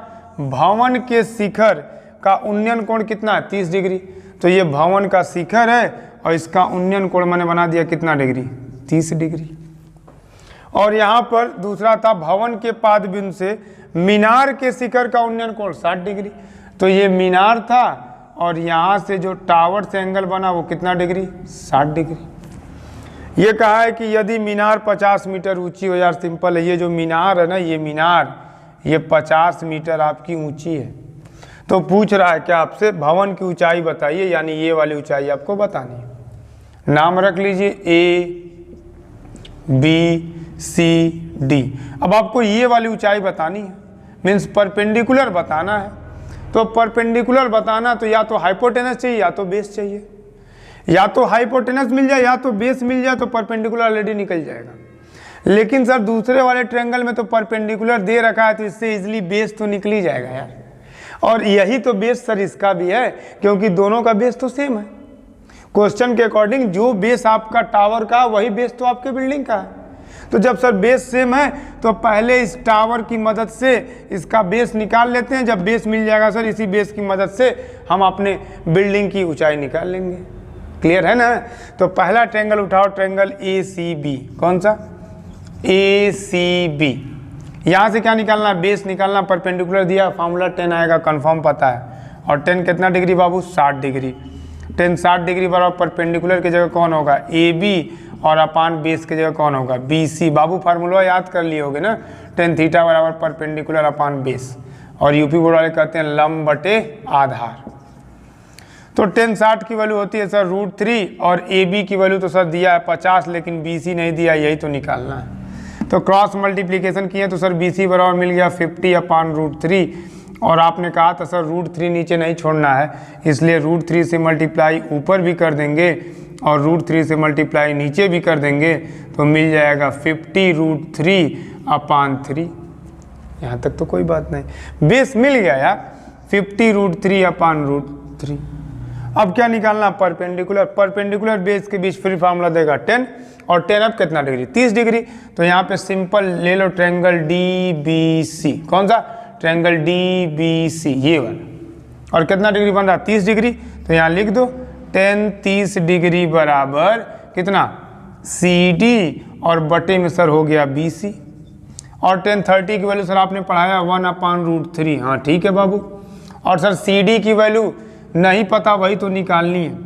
भवन के शिखर का उन्नयन कोण कितना है 30 डिग्री। तो ये भवन का शिखर है और इसका उन्नयन कोण मैंने बना दिया कितना डिग्री, 30 डिग्री। और यहाँ पर दूसरा था भवन के पाद बिंदु से मीनार के शिखर का उन्नयन कोण 60 डिग्री। तो ये मीनार था और यहाँ से जो टावर से एंगल बना वो कितना डिग्री, 60 डिग्री। ये कहा है कि यदि मीनार 50 मीटर ऊंची हो, यार सिंपल है, ये जो मीनार है ना, ये मीनार ये 50 मीटर आपकी ऊंची है। तो पूछ रहा है क्या आपसे, भवन की ऊंचाई बताइए, यानी ये वाली ऊंचाई आपको बतानी है। नाम रख लीजिए A, B, C, D। अब आपको ये वाली ऊंचाई बतानी है, मीन्स परपेंडिकुलर बताना है। तो परपेंडिकुलर बताना तो या तो हाइपोटेनस चाहिए या तो बेस चाहिए, या तो हाइपोटेनस मिल जाए या तो बेस मिल जाए, तो परपेंडिकुलर ऑलरेडी निकल जाएगा। लेकिन सर दूसरे वाले ट्रायंगल में तो परपेंडिकुलर दे रखा है, तो इससे इजीली बेस तो निकल ही जाएगा यार। और यही तो बेस सर इसका भी है, क्योंकि दोनों का बेस तो सेम है। क्वेश्चन के अकॉर्डिंग जो बेस आपका टावर का वही बेस तो आपके बिल्डिंग का है। तो जब सर बेस सेम है तो पहले इस टावर की मदद से इसका बेस निकाल लेते हैं। जब बेस मिल जाएगा सर, इसी बेस की मदद से हम अपने बिल्डिंग की ऊंचाई निकाल लेंगे। क्लियर है ना। तो पहला ट्रायंगल उठाओ, ट्रायंगल ACB। कौन सा, ACB। यहाँ से क्या निकालना, बेस निकालना। परपेंडिकुलर दिया, फार्मूला 10 आएगा, कंफर्म पता है। और 10 कितना डिग्री बाबू, 60 डिग्री। 10 60 डिग्री बराबर परपेंडिकुलर की जगह कौन होगा, AB, और अपान बेस की जगह कौन होगा, BC। बाबू फार्मूला याद कर लिए होगे ना, tan थीटा बराबर परपेंडिकुलर अपान बेस। और यूपी बोर्ड वाले कहते हैं लंब बटे आधार। तो tan 60 की वैल्यू होती है सर √3, और AB की वैल्यू तो सर दिया है 50, लेकिन BC नहीं दिया, यही तो निकालना है। तो क्रॉस मल्टीप्लीकेशन किए तो सर BC बराबर मिल गया 50 अपान √3। और आपने कहा था सर √3 नीचे नहीं छोड़ना है, इसलिए √3 से मल्टीप्लाई ऊपर भी कर देंगे और √3 से मल्टीप्लाई नीचे भी कर देंगे, तो मिल जाएगा 50 √3 अपान 3। यहाँ तक तो कोई बात नहीं, बेस मिल गया यार, 50 √3 अपान √3। अब क्या निकालना, परपेंडिकुलर। परपेंडिकुलर बेस के बीच फ्री फार्मूला देगा 10, और 10 अब कितना डिग्री, 30 डिग्री। तो यहाँ पे सिंपल ले लो ट्रायंगल DBC। कौन सा, ट्रायंगल DBC, ये वाला। और कितना डिग्री बन रहा, 30 डिग्री। तो यहाँ लिख दो tan 30 डिग्री बराबर कितना, CD, और बटे में सर हो गया BC। और tan 30 की वैल्यू सर आपने पढ़ाया 1 अपान √3। हाँ ठीक है बाबू। और सर CD की वैल्यू नहीं पता, वही तो निकालनी है।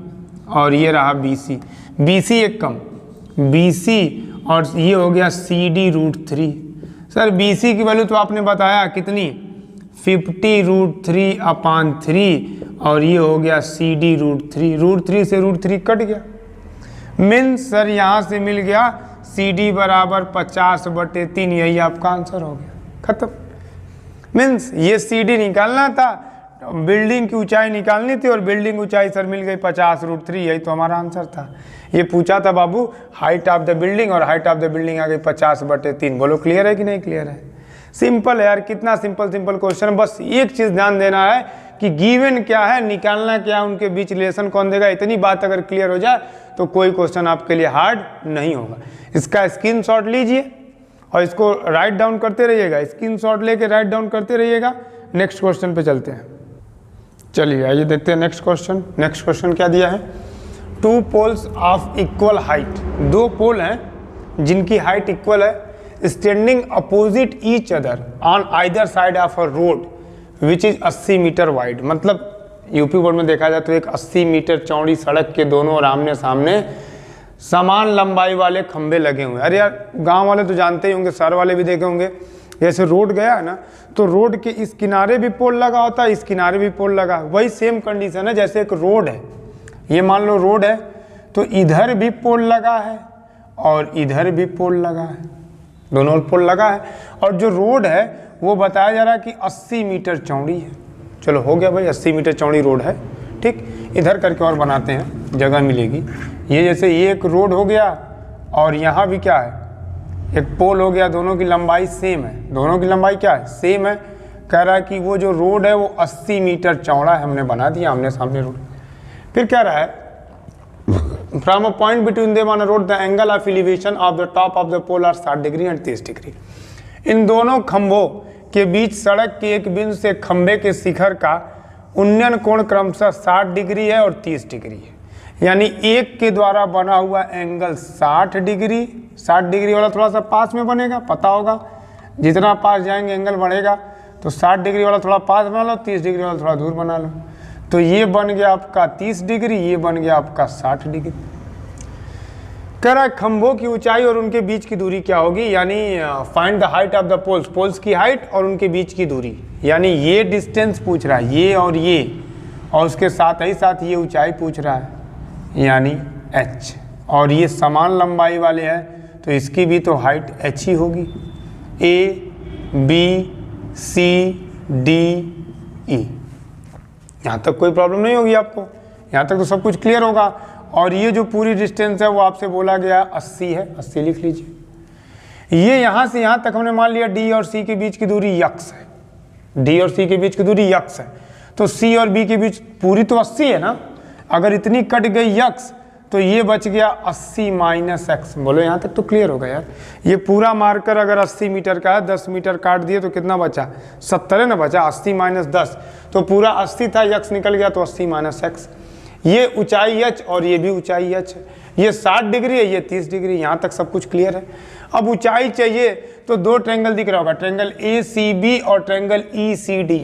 और ये रहा BC, BC एक कम, BC, और ये हो गया CD √3। सर BC की वैल्यू तो आपने बताया कितनी, 50 √3 अपान 3, और ये हो गया CD √3। √3 से √3 कट गया, मीन्स सर यहाँ से मिल गया CD बराबर 50 बटे 3। यही आपका आंसर हो गया, खत्म। मीन्स ये CD निकालना था, बिल्डिंग की ऊंचाई निकालनी थी, और बिल्डिंग ऊंचाई सर मिल गई 50 √3। यही तो हमारा आंसर था। ये पूछा था बाबू हाइट ऑफ द बिल्डिंग, और हाइट ऑफ द बिल्डिंग आ गई 50 बटे 3। बोलो क्लियर है कि नहीं क्लियर है। सिंपल है यार, कितना सिंपल सिंपल क्वेश्चन। बस एक चीज ध्यान देना है कि गिवन क्या है, निकालना क्या है, उनके बीच रिलेशन कौन देगा। इतनी बात अगर क्लियर हो जाए तो कोई क्वेश्चन आपके लिए हार्ड नहीं होगा। इसका स्क्रीनशॉट लीजिए और इसको राइट डाउन करते रहिएगा, स्क्रीनशॉट लेके राइट डाउन करते रहिएगा। नेक्स्ट क्वेश्चन पे चलते हैं। चलिए आइए देखते हैं नेक्स्ट क्वेश्चन। नेक्स्ट क्वेश्चन क्या दिया है, 2 poles of equal height. 2 pole हैं जिनकी हाइट इक्वल है, standing opposite each other on either side of a road which is 80 metre wide. मतलब यूपी बोर्ड में देखा जाए तो एक 80 मीटर चौड़ी सड़क के दोनों और आमने सामने समान लंबाई वाले खंबे लगे हुए हैं। अरे यार गांव वाले तो जानते ही होंगे, शहर वाले भी देखे होंगे। जैसे रोड गया है ना, तो रोड के इस किनारे भी पोल लगा होता है, इस किनारे भी पोल लगा। वही सेम कंडीशन है जैसे एक रोड है, ये मान लो रोड है, तो इधर भी पोल लगा है और इधर भी पोल लगा है। दोनों पोल लगा है, और जो रोड है वो बताया जा रहा है कि 80 मीटर चौड़ी है। चलो हो गया भाई, 80 मीटर चौड़ी रोड है, ठीक। इधर करके और बनाते हैं, जगह मिलेगी। ये जैसे ये एक रोड हो गया, और यहाँ भी क्या है, एक पोल हो गया। दोनों की लंबाई सेम है, दोनों की लंबाई क्या है, सेम है। कह रहा है कि वो जो रोड है वो 80 मीटर चौड़ा है, हमने बना दिया आमने सामने रोड। फिर कह रहा है from a point between them on a road the angle of elevation of the top of the pole are 60 degree and 30 degree. इन दोनों खंभों के बीच सड़क के एक बिंदु से खंभे के शिखर का उन्नयन कोण क्रमशः 60 डिग्री है और 30 डिग्री है। यानी एक के द्वारा बना हुआ एंगल 60 डिग्री, 60 डिग्री वाला थोड़ा सा पास में बनेगा, पता होगा जितना पास जाएंगे एंगल बढ़ेगा। तो 60 डिग्री वाला थोड़ा पास बना लो, 30 डिग्री वाला थोड़ा दूर बना लो। तो ये बन गया आपका 30 डिग्री, ये बन गया आपका 60 डिग्री। कह रहा है खंभों की ऊंचाई और उनके बीच की दूरी क्या होगी, यानी find the height of the poles, poles की हाइट और उनके बीच की दूरी। यानी ये डिस्टेंस पूछ रहा है, ये, और उसके साथ ही साथ ये ऊंचाई पूछ रहा है, यानी h। और ये समान लंबाई वाले हैं तो इसकी भी तो हाइट h ही होगी। A, B, C, D, E। यहाँ तक कोई प्रॉब्लम नहीं होगी आपको, यहाँ तक तो सब कुछ क्लियर होगा। और ये जो पूरी डिस्टेंस है वो आपसे बोला गया 80 है, 80 लिख लीजिए। ये यहाँ से यहाँ तक हमने मान लिया D और C के बीच की दूरी x है, D और C के बीच की दूरी x है। तो C और B के बीच पूरी तो 80 है ना, अगर इतनी कट गई x तो ये बच गया 80 माइनस x। बोलो यहाँ तक तो क्लियर होगा यार। ये पूरा मार्कर अगर 80 मीटर का है, 10 मीटर काट दिए तो कितना बचा, 70 है ना बचा, 80 माइनस 10 तो पूरा 80 था, x निकल गया तो 80 माइनस x। ये ऊंचाई h और ये भी ऊंचाई h है। ये 60 डिग्री है, ये 30 डिग्री, यहाँ तक सब कुछ क्लियर है। अब ऊंचाई चाहिए तो दो ट्रायंगल दिख रहा होगा, ट्रायंगल ACB और ट्रायंगल ECD।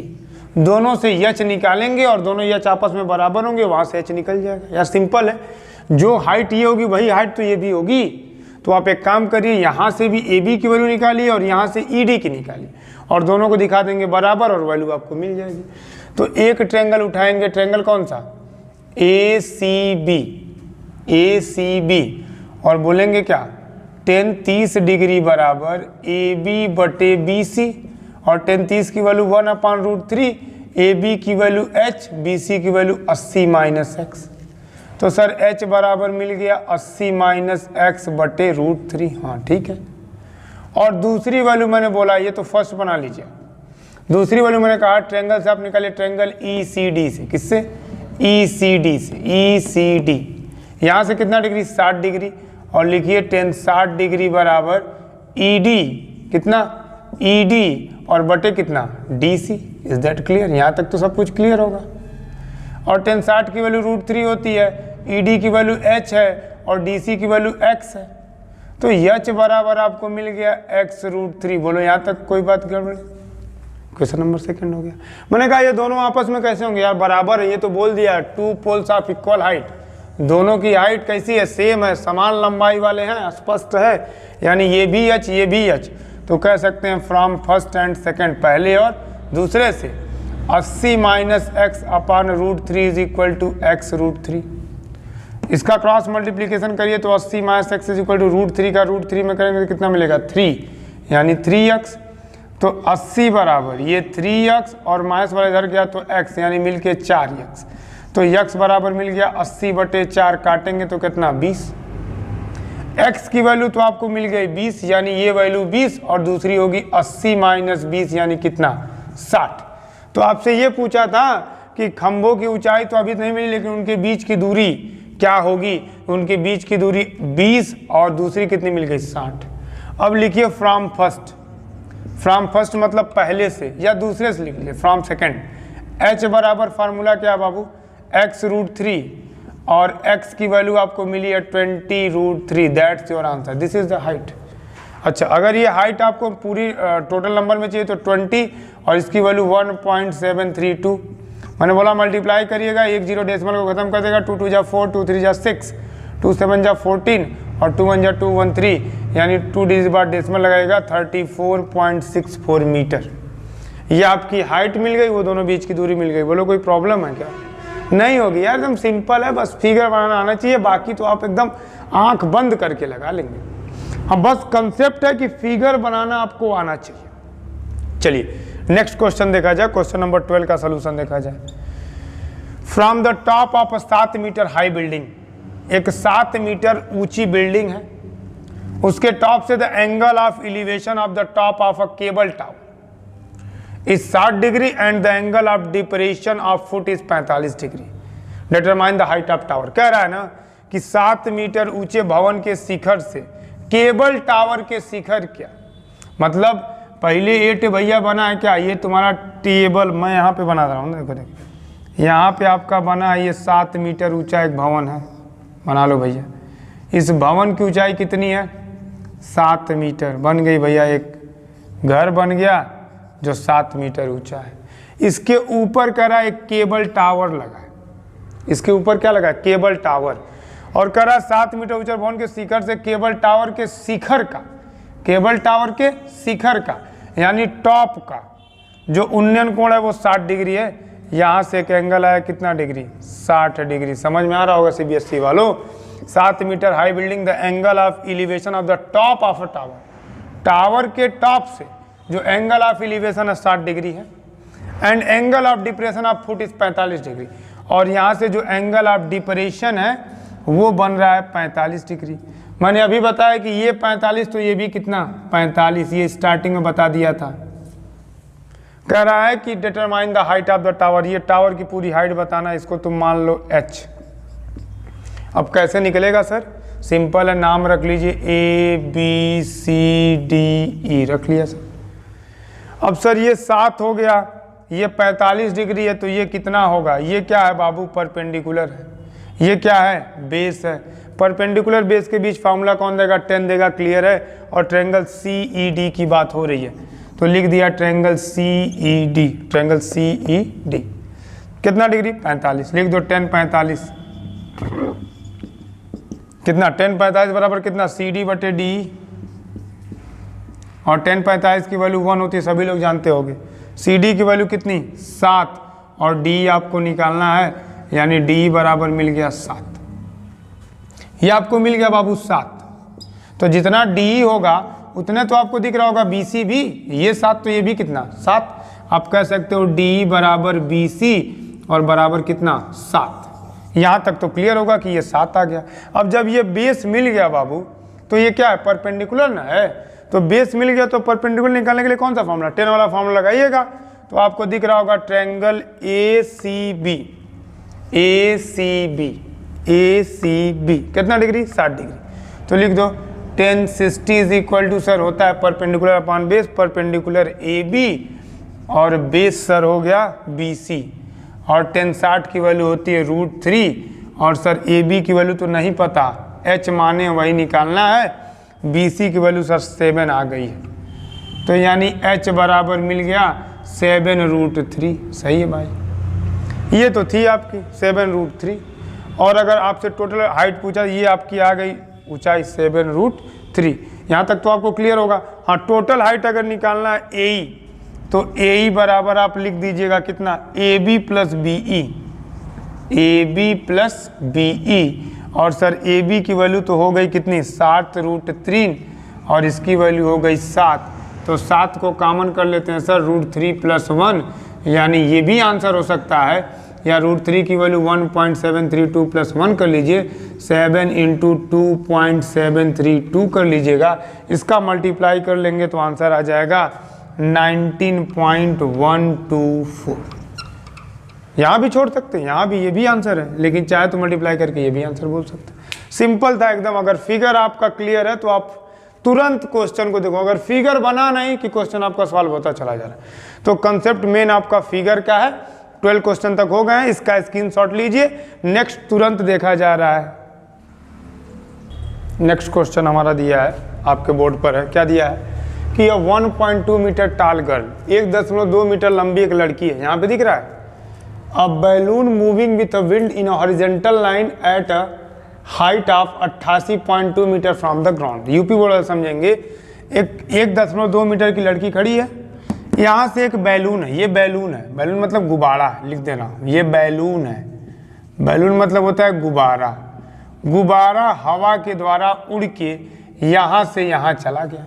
दोनों से h निकालेंगे और दोनों h आपस में बराबर होंगे, वहाँ से h निकल जाएगा। यार सिंपल है, जो हाइट ये होगी वही हाइट तो ये भी होगी। तो आप एक काम करिए, यहाँ से भी AB की वैल्यू निकालिए और यहाँ से ED की निकालिए, और दोनों को दिखा देंगे बराबर और वैल्यू आपको मिल जाएगी। तो एक ट्रायंगल उठाएंगे, ट्रायंगल कौन सा, ACB, और बोलेंगे क्या, tan 30 डिग्री बराबर AB बटे BC, और tan 30 की वैल्यू 1/√3, AB की वैल्यू h, BC की वैल्यू 80 माइनस x। तो सर h बराबर मिल गया 80 माइनस x बटे √3। हाँ ठीक है। और दूसरी वैल्यू मैंने बोला, ये तो फर्स्ट बना लीजिए। दूसरी वैल्यू मैंने कहा ट्रायंगल से आप निकालिए, ट्रायंगल ECD से। किससे, ECD से, ECD। यहाँ से कितना डिग्री, 60 डिग्री, और लिखिए tan 60 डिग्री बराबर ED कितना, ED और बटे कितना, DC। इज दैट क्लियर, यहाँ तक तो सब कुछ क्लियर होगा। और tan 60 की वैल्यू √3 होती है, ED की वैल्यू h है और DC की वैल्यू x है। तो h बराबर आपको मिल गया x√3। बोलो यहाँ तक कोई बात गड़बड़, क्वेश्चन नंबर सेकंड हो गया। मैंने कहा ये दोनों आपस में कैसे होंगे यार, बराबर है, ये तो बोल दिया, two poles of equal height. दोनों की हाइट कैसी है, सेम है, समान लंबाई वाले हैं, स्पष्ट है। यानी ये भी h, ये भी h। तो कह सकते हैं फ्रॉम फर्स्ट एंड सेकंड, पहले और दूसरे से, 80 minus x upon √3 is equal to x√3। इसका क्रॉस मल्टीप्लीकेशन करिए तो 80 minus x is equal to √3 का √3 में करेंगे तो कितना मिलेगा, 3, यानी 3x। तो 80 बराबर ये 3x और माइनस वाला इधर गया तो x, यानी मिल के 4x। तो x बराबर मिल गया 80 बटे 4, काटेंगे तो कितना, 20। x की वैल्यू तो आपको मिल गई 20, यानी ये वैल्यू 20, और दूसरी होगी 80 माइनस 20, यानी कितना, 60। तो आपसे ये पूछा था कि खंभों की ऊंचाई तो अभी नहीं मिली, लेकिन उनके बीच की दूरी क्या होगी। उनके बीच की दूरी 20 और दूसरी कितनी मिल गई, 60। अब लिखिए फ्रॉम फर्स्ट, फ्रॉम फर्स्ट मतलब पहले से या दूसरे से लिख लीजिए, फ्रॉम सेकंड। h बराबर फार्मूला क्या बाबू, x√3, और x की वैल्यू आपको मिली है 20√3। That's your answer, this is the height. अच्छा, अगर ये हाइट आपको पूरी टोटल नंबर में चाहिए तो 20, और इसकी वैल्यू 1.732। मैंने बोला मल्टीप्लाई करिएगा, 1 0 डेसिमल को खत्म कर देगा, 2 2 जा 4, 2 3 जा 6, 2 7 जा 14, और 2 1 जा 2 1 3, यानी 2 डिजिट बाद डेसिमल लगाएगा 34.64 मीटर। ये आपकी हाइट मिल गई, वो दोनों बीच की दूरी मिल गई। बोलो कोई प्रॉब्लम है क्या, नहीं होगी यार, एकदम सिंपल है, बस फिगर बनाना आना चाहिए, बाकी तो आप एकदम आंख बंद करके लगा लेंगे। हम बस कंसेप्ट है कि फिगर बनाना आपको आना चाहिए। चलिए नेक्स्ट क्वेश्चन देखा जाए, क्वेश्चन नंबर 12 का सोल्यूशन देखा जाए। From the top of 7 metre high building, एक 7 मीटर ऊंची बिल्डिंग है, उसके टॉप से the angle of elevation of the top of a cable tower is 60 degree and the angle of depression of foot is 45 degree, determine the height of tower. कह रहा है ना कि 7 मीटर ऊंचे भवन के शिखर से केबल टावर के शिखर क्या, मतलब पहले 8 भैया बना है क्या, ये तुम्हारा टेबल मैं यहाँ पे बना रहा हूँ, देखो देखो यहाँ पे आपका बना है, ये 7 मीटर ऊंचा एक भवन है, बना लो भैया। इस भवन की ऊंचाई कितनी है, 7 मीटर। बन गई भैया, एक घर बन गया जो 7 मीटर ऊंचा है। इसके ऊपर करा एक केबल टावर लगा है, इसके ऊपर क्या लगा है, केबल टावर, और करा 7 मीटर ऊंचा भवन के शिखर से केबल टावर के शिखर का, केबल टावर के शिखर का यानी टॉप का जो उन्नयन कोण है वो 60 डिग्री है। यहाँ से एक एंगल आया कितना डिग्री, 60 डिग्री। समझ में आ रहा होगा सीबीएसई वालों। 7 metre high building, the angle of elevation of the top of a tower, tower के टॉप से जो एंगल ऑफ एलिवेशन है 60 डिग्री है, and angle of depression of foot is 45 degree, और यहाँ से जो एंगल ऑफ डिप्रेशन है वो बन रहा है 45 डिग्री। मैंने अभी बताया कि ये 45 तो ये भी कितना 45, ये स्टार्टिंग में बता दिया था। कह रहा है कि determine the height of the tower, ये टावर की पूरी हाइट बताना, इसको तुम मान लो h। अब कैसे निकलेगा सर, सिंपल है, नाम रख लीजिए ABCDE रख लिया सर। अब सर ये 7 हो गया, ये 45 डिग्री है, तो ये कितना होगा, ये क्या है बाबू, परपेंडिकुलर है, ये क्या है, बेस है। परपेंडिकुलर बेस के बीच फार्मूला कौन देगा, 10 देगा, क्लियर है। और ट्रायंगल CED की बात हो रही है, तो लिख दिया ट्रायंगल CED, ट्रायंगल CED कितना डिग्री, 45, लिख दो 10 45 कितना, 10 45 बराबर कितना, CD बटे DE, और 10 45 की वैल्यू 1 होती है, सभी लोग जानते होंगे। CD की वैल्यू कितनी, 7, और DE आपको निकालना है, यानी DE बराबर मिल गया 7, ये आपको मिल गया बाबू 7। तो जितना DE होगा उतने तो आपको दिख रहा होगा BC भी, ये 7 तो ये भी कितना 7, आप कह सकते हो DE बराबर BC और बराबर कितना 7। यहाँ तक तो क्लियर होगा कि ये 7 आ गया। अब जब ये बेस मिल गया बाबू, तो ये क्या है, परपेंडिकुलर ना है, तो बेस मिल गया तो परपेंडिकुलर निकालने के लिए कौन सा फॉर्मूला, 10 वाला फॉर्मूला लगाइएगा, तो आपको दिख रहा होगा ट्रायंगल ACB कितना डिग्री, 60 डिग्री। तो लिख दो 10 60 इज इक्वल टू सर होता है perpendicular upon base, perpendicular AB और बेस सर हो गया BC, और 10 60 की वैल्यू होती है √3, और सर AB की वैल्यू तो नहीं पता, H माने वही निकालना है, BC की वैल्यू सर 7 आ गई है, तो यानी H बराबर मिल गया 7√3। सही है भाई, ये तो थी आपकी 7√3, और अगर आपसे टोटल हाइट पूछा, ये आपकी आ गई ऊंचाई 7√3। यहाँ तक तो आपको क्लियर होगा। हाँ, टोटल हाइट अगर निकालना है AE, तो AE बराबर आप लिख दीजिएगा कितना, AB प्लस BE, और सर AB की वैल्यू तो हो गई कितनी 60√3, और इसकी वैल्यू हो गई 7, तो 7 को कॉमन कर लेते हैं सर, √3 + 1, यानी ये भी आंसर हो सकता है, या √3 की वैल्यू 1.732 + 1 कर लीजिए, 7 × 2.732 कर लीजिएगा, इसका मल्टीप्लाई कर लेंगे तो आंसर आ जाएगा 19.124। यहाँ भी छोड़ सकते हैं, यहाँ भी ये भी आंसर है, लेकिन चाहे तो मल्टीप्लाई करके ये भी आंसर बोल सकते हैं। सिंपल था एकदम। अगर फिगर आपका क्लियर है तो आप तुरंत क्वेश्चन को देखो, अगर फिगर बना नहीं कि क्वेश्चन आपका सॉल्व होता चला जा रहा है। तो कंसेप्ट मेन आपका फिगर का है। 12 क्वेश्चन तक हो गए हैं, इसका स्क्रीनशॉट लीजिए। नेक्स्ट तुरंत देखा जा रहा है। नेक्स्ट क्वेश्चन हमारा दिया है, आपके बोर्ड पर है, क्या दिया है कि 1.2 मीटर टाल गर्ल, 1.2 मीटर लंबी एक लड़की है, यहाँ पे दिख रहा है। A balloon moving with a wind in a horizontal line at a height of 88.2 metre from the ground. UP board समझेंगे। एक 1.2 मीटर की लड़की खड़ी है, यहाँ से एक बैलून है, ये बैलून है, बैलून मतलब गुब्बारा, लिख देना, ये बैलून है। बैलून मतलब होता है गुब्बारा। गुब्बारा हवा के द्वारा उड़ के यहाँ से यहाँ चला गया।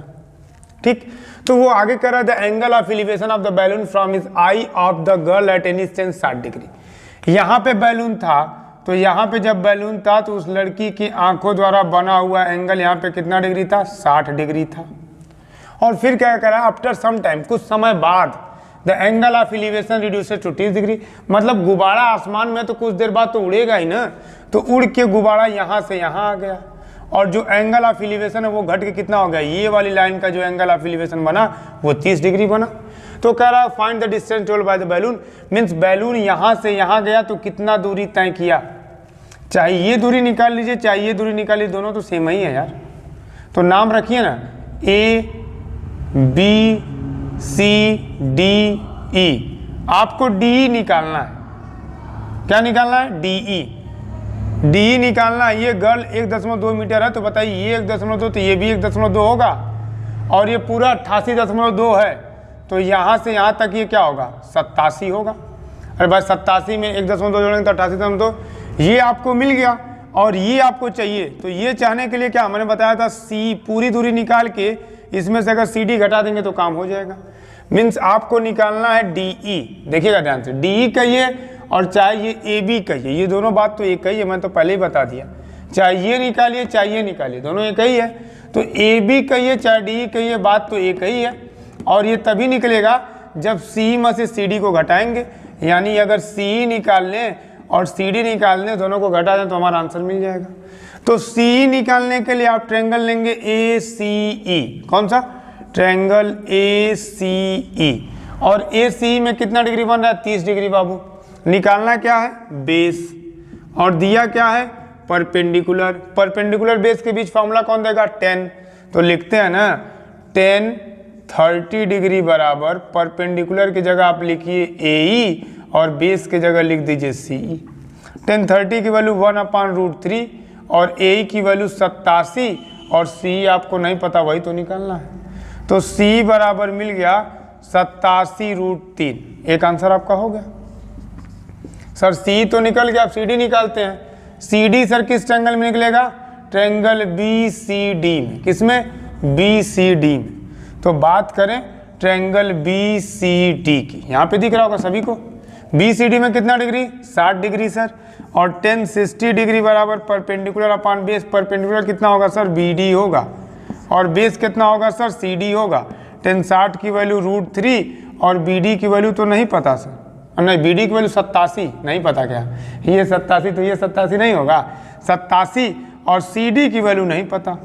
ठीक, तो वो आगे कर रहा है the angle of elevation of the balloon from his I of the girl at any distance 60 degree. यहाँ पे बैलून था, तो यहाँ पे जब बैलून था तो उस लड़की की आंखों द्वारा बना हुआ एंगल यहाँ पे कितना डिग्री था, 60 डिग्री था। और फिर क्या करा, आफ्टर सम टाइम, कुछ समय बाद, the angle of elevation reduces to 30 degree. मतलब गुब्बारा आसमान में तो कुछ देर बाद तो उड़ेगा ही ना, तो उड़ के गुब्बारा यहाँ से यहाँ आ गया, और जो एंगल ऑफ एलिवेशन है वो घट के कितना हो गया, ये वाली लाइन का जो एंगल ऑफ एलिवेशन बना वो 30 डिग्री बना। तो कह रहा find the distance travelled by the balloon, means balloon यहाँ से यहाँ गया तो कितना दूरी तय किया। चाहे ये दूरी निकाल लीजिए, चाहे ये दूरी निकाल लीजिए, दोनों तो सेम ही है यार। तो नाम रखिए ना, A B C D E. आपको डी निकालना है। क्या निकालना है, डी ई निकालना है। ये गर्ल 1.2 मीटर है, तो बताइए ये 1.2 तो ये भी 1.2 होगा, और ये पूरा 88.2 है, तो यहाँ से यहाँ तक ये क्या होगा, 87 होगा। अरे भाई 87 में 1.2 जोड़ेंगे तो 88.2, ये आपको मिल गया। और ये आपको चाहिए, तो ये चाहने के लिए क्या मैंने बताया था, सी पूरी दूरी निकाल के इसमें से अगर सी डी घटा देंगे तो काम हो जाएगा। मीन्स आपको निकालना है डी ई। देखिएगा ध्यान से, डी ई कहिए और चाहे ये ए बी कहिए, ये दोनों बात तो एक ही है, मैं तो पहले ही बता दिया। चाहे ये निकालिए चाहे ये निकालिए, दोनों एक ही है। तो ए बी कहिए चाहे डी ई कहिए, बात तो एक ही है। और ये तभी निकलेगा जब सी में से सी डी को घटाएंगे, यानी अगर सी निकाल लें और सी डी निकाल लें, दोनों को घटा दें तो हमारा आंसर मिल जाएगा। तो सी निकालने के लिए आप ट्रायंगल लेंगे ए सी ई। कौन सा, ट्रायंगल ए सी ई। और ए सी में कितना डिग्री बन रहा है, 30 डिग्री बाबू। निकालना क्या है, बेस, और दिया क्या है, परपेंडिकुलर। परपेंडिकुलर बेस के बीच फॉर्मूला कौन देगा, 10। तो लिखते हैं ना 10 30 डिग्री बराबर परपेंडिकुलर की जगह आप लिखिए ए ई और बेस की जगह लिख दीजिए सी ई। 10 30 की वैल्यू 1/√3 और ए की वैल्यू 87 और सी आपको नहीं पता, वही तो निकालना है। तो सी बराबर मिल गया 87√3। एक आंसर आपका हो गया। सर सी तो निकल गया, आप सी डी निकालते हैं। सी डी सर किस ट्रायंगल में निकलेगा, ट्रायंगल बी सी डी में। किसमें, बी सी डी में। तो बात करें ट्रायंगल बी सी डी की, यहाँ पे दिख रहा होगा सभी को। बी सी डी में कितना डिग्री, 60 डिग्री सर। और 10 60 डिग्री बराबर परपेंडिकुलर अपॉन बेस। परपेंडिकुलर कितना होगा सर, बी डी होगा, और बेस कितना होगा सर, सी डी होगा। 10 60 की वैल्यू √3 और बी डी की वैल्यू तो नहीं पता सर, नहीं बी डी की वैल्यू 87 नहीं पता, क्या ये 87 तो ये 87 नहीं होगा, 87 और सी डी की वैल्यू नहीं पता।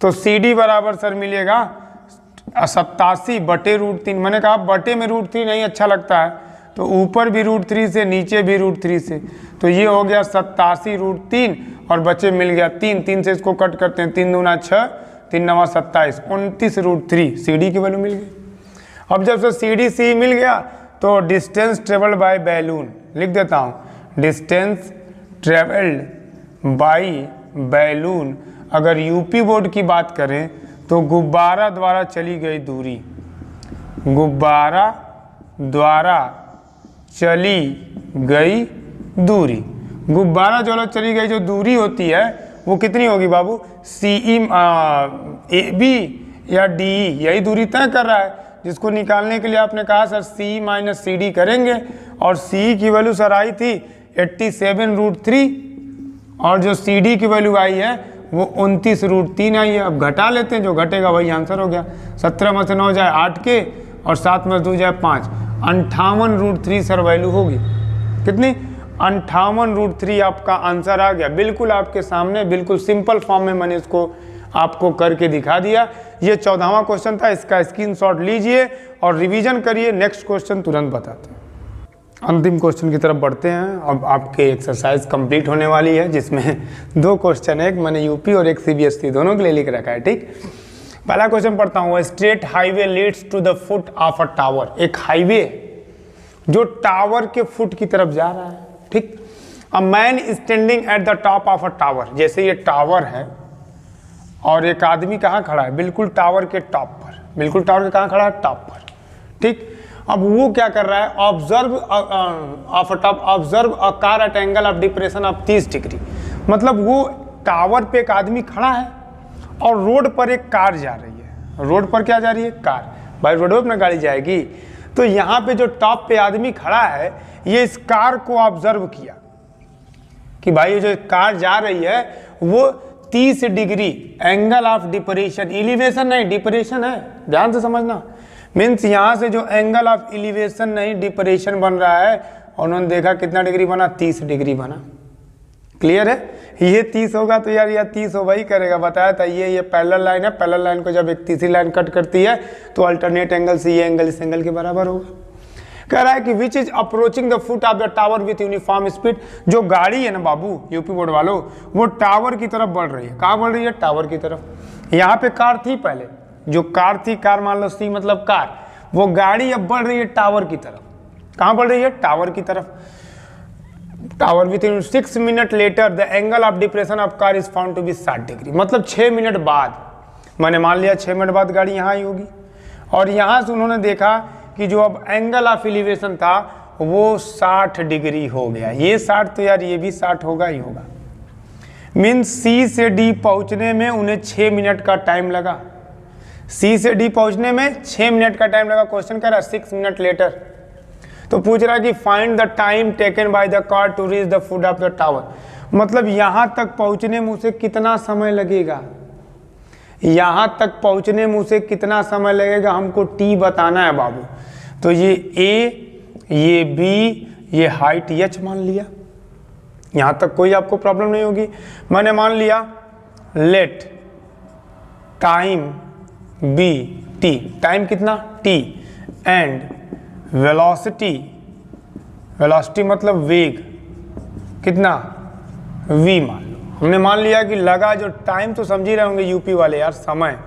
तो सी डी बराबर सर मिलेगा 87/√3। मैंने कहा बटे में √3 नहीं अच्छा लगता है, तो ऊपर भी √3 से नीचे भी √3 से, तो ये हो गया 87√3 और बचे मिल गया 3 से इसको कट करते हैं, 3 दूना 6 3 9 27 29√3 सी डी की वैल्यू मिल गई। अब जब से सी डी सी मिल गया तो डिस्टेंस ट्रेवल्ड बाय बैलून लिख देता हूँ, डिस्टेंस ट्रेवल्ड बाय बैलून। अगर यूपी बोर्ड की बात करें तो गुब्बारा द्वारा चली गई दूरी, गुब्बारा द्वारा चली गई दूरी, गुब्बारा द्वारा चली गई जो दूरी होती है वो कितनी होगी बाबू, सी ई ए बी या डी ई, यही दूरी तय कर रहा है। जिसको निकालने के लिए आपने कहा सर सी माइनस सी डी करेंगे, और सी की वैल्यू सर आई थी 87√3 और जो सी डी की वैल्यू आई है वो 29√3 आई है। अब घटा लेते हैं, जो घटेगा वही आंसर हो गया। 17 में से 9 जाए 8 के और 7 में से 2 जाए 5, 58√3 सर वैल्यू होगी। कितनी, 58√3 आपका आंसर आ गया। बिल्कुल आपके सामने, बिल्कुल सिंपल फॉर्म में मैंने इसको आपको करके दिखा दिया। ये 14वां क्वेश्चन था, इसका स्क्रीनशॉट लीजिए और रिवीजन करिए। नेक्स्ट क्वेश्चन तुरंत बताते हैं। अंतिम क्वेश्चन की तरफ बढ़ते हैं। अब आपके एक्सरसाइज कंप्लीट होने वाली है, जिसमें 2 क्वेश्चन है, एक मैंने यूपी और एक सीबीएसई दोनों के लिए लिख रखा है। ठीक, पहला क्वेश्चन पढ़ता हूँ। Straight highway leads to the foot of a tower. एक हाईवे जो टावर के फुट की तरफ जा रहा है। ठीक, a man standing at the top of a tower. जैसे ये टावर है और एक आदमी कहाँ खड़ा है, बिल्कुल टावर के टॉप पर, बिल्कुल टावर के कहाँ खड़ा है, टॉप पर। ठीक, अब वो क्या कर रहा है, observe of a top, observe a car eight angle of depression of 30 degree. मतलब वो टावर पे एक आदमी खड़ा है और रोड पर एक कार जा रही है। रोड पर क्या जा रही है? कार। भाई रोड पर ना गाड़ी जाएगी। तो यहाँ पे जो टॉप पे आदमी खड़ा है ये इस कार को ऑब्जर्व किया कि भाई जो कार जा रही है वो 30 degree angle of depression, elevation नहीं डिपरेशन है, ध्यान से समझना। मीन्स यहाँ से जो एंगल ऑफ एलिवेशन नहीं डिपरेशन बन रहा है, और उन्होंने देखा कितना डिग्री बना? 30 डिग्री बना। क्लियर है? ये 30 होगा तो यार यह 30 होगा ही करेगा, बताया था। ये पैरेलल लाइन है, पैरेलल लाइन को जब एक तीसरी लाइन कट करती है तो अल्टरनेट एंगल से ये एंगल इस एंगल के बराबर होगा। कह रहा है कि which is approaching the foot of the tower with uniform speed. जो गाड़ी है ना बाबू, यूपी बोर्ड वालों, वो टावर की तरफ बढ़ रही है। कहाँ बढ़ रही है? टावर की तरफ। यहाँ पे कार थी पहले, जो कार थी, कार मान लो सी मतलब कार, वो गाड़ी अब बढ़ रही है टावर की तरफ। कहाँ बढ़ रही है? टावर की तरफ। Tower within 6 minute later the angle of depression of car is found to be 60 degree. मतलब 6 मिनट बाद, मैंने मान लिया 6 मिनट बाद गाड़ी यहाँ आई होगी, और यहाँ से उन्होंने देखा कि जो अब एंगल ऑफ एलिवेशन था वो 60 डिग्री हो गया। ये 60 तो यार ये भी 60 होगा ही होगा। मीन्स सी से डी पहुंचने में उन्हें 6 मिनट का टाइम लगा। सी से डी पहुंचने में 6 मिनट का टाइम लगा। क्वेश्चन कर रहा है 6 मिनट लेटर। तो पूछ रहा है कि find the time taken by the car to reach the foot of the tower. मतलब यहां तक पहुंचने में उसे कितना समय लगेगा, यहां तक पहुंचने में उसे कितना समय लगेगा, हमको टी बताना है बाबू। तो ये ए, ये बी, ये हाइट एच मान लिया। यहां तक कोई आपको प्रॉब्लम नहीं होगी। मैंने मान लिया let time be T, time कितना? टी, एंड वेलोसिटी, वेलोसिटी मतलब वेग कितना? v मान लो। हमने मान लिया कि लगा जो टाइम, तो समझ ही रहे होंगे यूपी वाले यार, समय।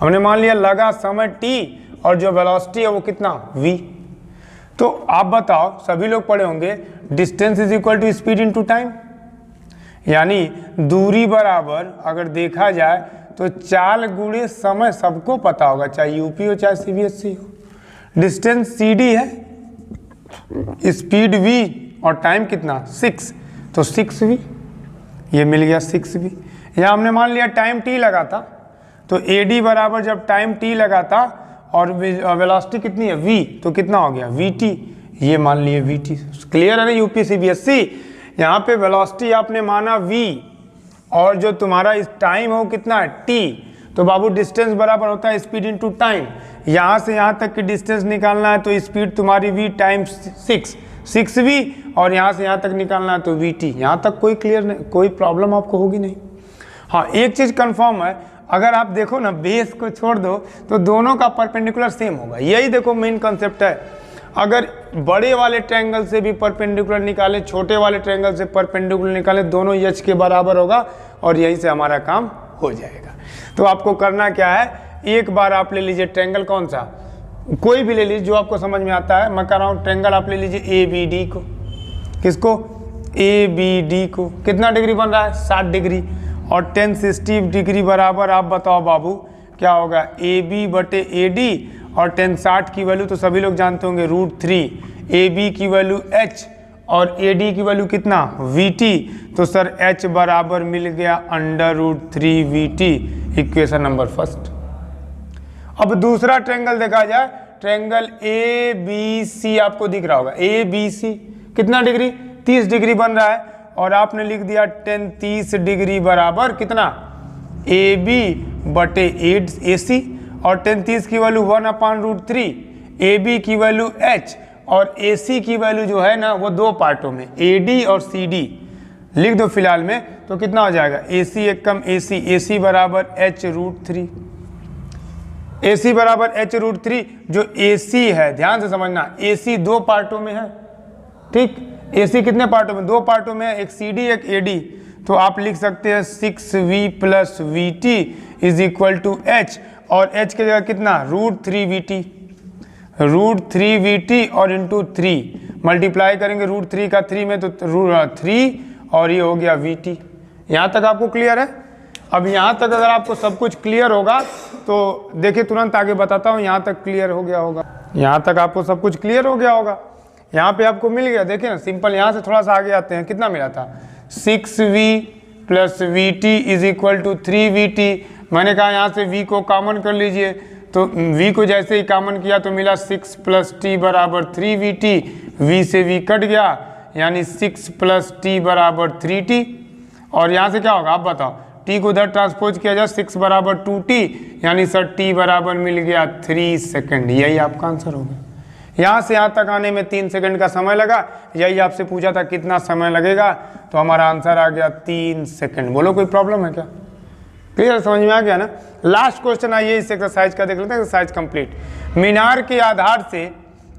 हमने मान लिया लगा समय t, और जो वेलोसिटी है वो कितना? v। तो आप बताओ, सभी लोग पढ़े होंगे distance is equal to speed into time, यानी दूरी बराबर अगर देखा जाए तो चाल गुणे समय। सबको पता होगा, चाहे यूपी हो चाहे सीबीएसई हो। डिस्टेंस CD है, स्पीड V, और टाइम कितना? 6, तो 6v, ये मिल गया 6v। यहाँ हमने मान लिया टाइम t लगा था, तो AD बराबर जब टाइम t लगा था और वेलोसिटी कितनी है? v, तो कितना हो गया? vt, ये मान लिए vt। क्लियर है ना यूपी सीबीएसई? यहाँ पे वेलोसिटी आपने माना v, और जो तुम्हारा इस टाइम हो कितना है? t। तो बाबू डिस्टेंस बराबर होता है स्पीड इनटू टाइम। यहाँ से यहाँ तक की डिस्टेंस निकालना है तो स्पीड तुम्हारी v टाइम्स 6v, और यहाँ से यहाँ तक निकालना है तो vt। यहाँ तक कोई क्लियर नहीं, कोई प्रॉब्लम आपको होगी नहीं। हाँ, एक चीज़ कंफर्म है, अगर आप देखो ना बेस को छोड़ दो तो दोनों का परपेंडिकुलर सेम होगा। यही देखो मेन कंसेप्ट है। अगर बड़े वाले ट्रायंगल से भी परपेंडिकुलर निकाले, छोटे वाले ट्रायंगल से परपेंडिकुलर निकाले, दोनों h के बराबर होगा, और यहीं से हमारा काम हो जाएगा। तो आपको करना क्या है, एक बार आप ले लीजिए ट्रायंगल, कौन सा? कोई भी ले लीजिए जो आपको समझ में आता है। मैं कह रहा हूँ ट्रायंगल आप ले लीजिए ABD को। किसको? ABD को। कितना डिग्री बन रहा है? 60 डिग्री, और 10 60 डिग्री बराबर आप बताओ बाबू क्या होगा? AB बटे AD, और 10 60 की वैल्यू तो सभी लोग जानते होंगे √3, AB की वैल्यू h, और AD की वैल्यू कितना? VT। तो सर h बराबर मिल गया √3 VT, इक्वेशन नंबर फर्स्ट। अब दूसरा ट्रायंगल देखा जाए, ट्रायंगल ABC आपको दिख रहा होगा। ABC कितना डिग्री? 30 डिग्री बन रहा है, और आपने लिख दिया 10 30 डिग्री बराबर कितना? AB बटे AC, और 10 30 की वैल्यू 1/√3, AB की वैल्यू h, और AC की वैल्यू जो है ना वो दो पार्टों में AD और CD लिख दो फिलहाल में। तो कितना हो जाएगा? AC एक कम AC बराबर h√3, AC बराबर h√3। जो AC है, ध्यान से समझना, AC दो पार्टों में है, ठीक? AC कितने पार्टों में? दो पार्टों में है, एक CD एक AD। तो आप लिख सकते हैं 6v + VT is equal to h, और h की जगह कितना? √3VT, √3VT और इंटू 3 मल्टीप्लाई करेंगे √3 का 3 में तो 3, और ये हो गया VT। यहाँ तक आपको क्लियर है? अब यहाँ तक अगर आपको सब कुछ क्लियर होगा तो देखिए तुरंत आगे बताता हूँ। यहाँ तक क्लियर हो गया होगा, यहाँ तक आपको सब कुछ क्लियर हो गया होगा। यहाँ पे आपको मिल गया, देखिए ना सिंपल। यहाँ से थोड़ा सा आगे आते हैं, कितना मिला था? 6v plus V T is equal to 3VT। मैंने कहा यहाँ से v को कॉमन कर लीजिए, तो v को जैसे ही कॉमन किया तो मिला 6 + t बराबर 3VT। v से v कट गया, यानी 6 + t बराबर 3t। और यहाँ से क्या होगा आप बताओ, t को उधर ट्रांसपोज किया जाए 6 बराबर 2t, यानी सर t बराबर मिल गया 3 सेकंड। यही आपका आंसर होगा। यहाँ से यहाँ तक आने में 3 सेकंड का समय लगा। यही आपसे पूछा था कितना समय लगेगा, तो हमारा आंसर आ गया 3 सेकंड। बोलो कोई प्रॉब्लम है क्या? क्लियर, समझ में आ गया ना। लास्ट क्वेश्चन आइए इस एक्सरसाइज का देख लेते हैं। Exercise complete. मीनार के आधार से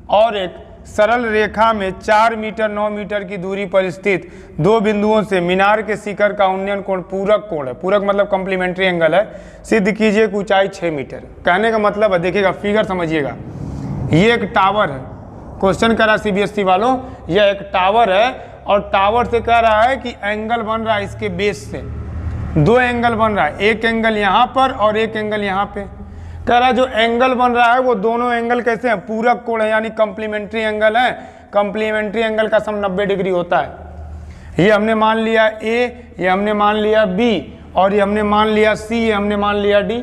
और एक सरल रेखा में 4 मीटर 9 मीटर की दूरी पर स्थित दो बिंदुओं से मीनार के शिखर का उन्नयन कोण पूरक कोण है। पूरक मतलब कॉम्प्लीमेंट्री एंगल है। सिद्ध कीजिए कि ऊंचाई 6 मीटर। कहने का मतलब है, देखिएगा फिगर समझिएगा, ये एक टावर है। क्वेश्चन करा CBSE वालों, यह एक टावर है और टावर से कह रहा है कि एंगल बन रहा है इसके बेस से। 2 एंगल बन रहा है, एक एंगल यहाँ पर और एक एंगल यहाँ पे। कह रहा है जो एंगल बन रहा है वो दोनों एंगल कैसे हैं? पूरक कोण है, यानी कॉम्प्लीमेंट्री एंगल है। कॉम्प्लीमेंट्री एंगल का सम 90 डिग्री होता है। ये हमने मान लिया A, ये हमने मान लिया B, और ये हमने मान लिया C, ये हमने मान लिया D,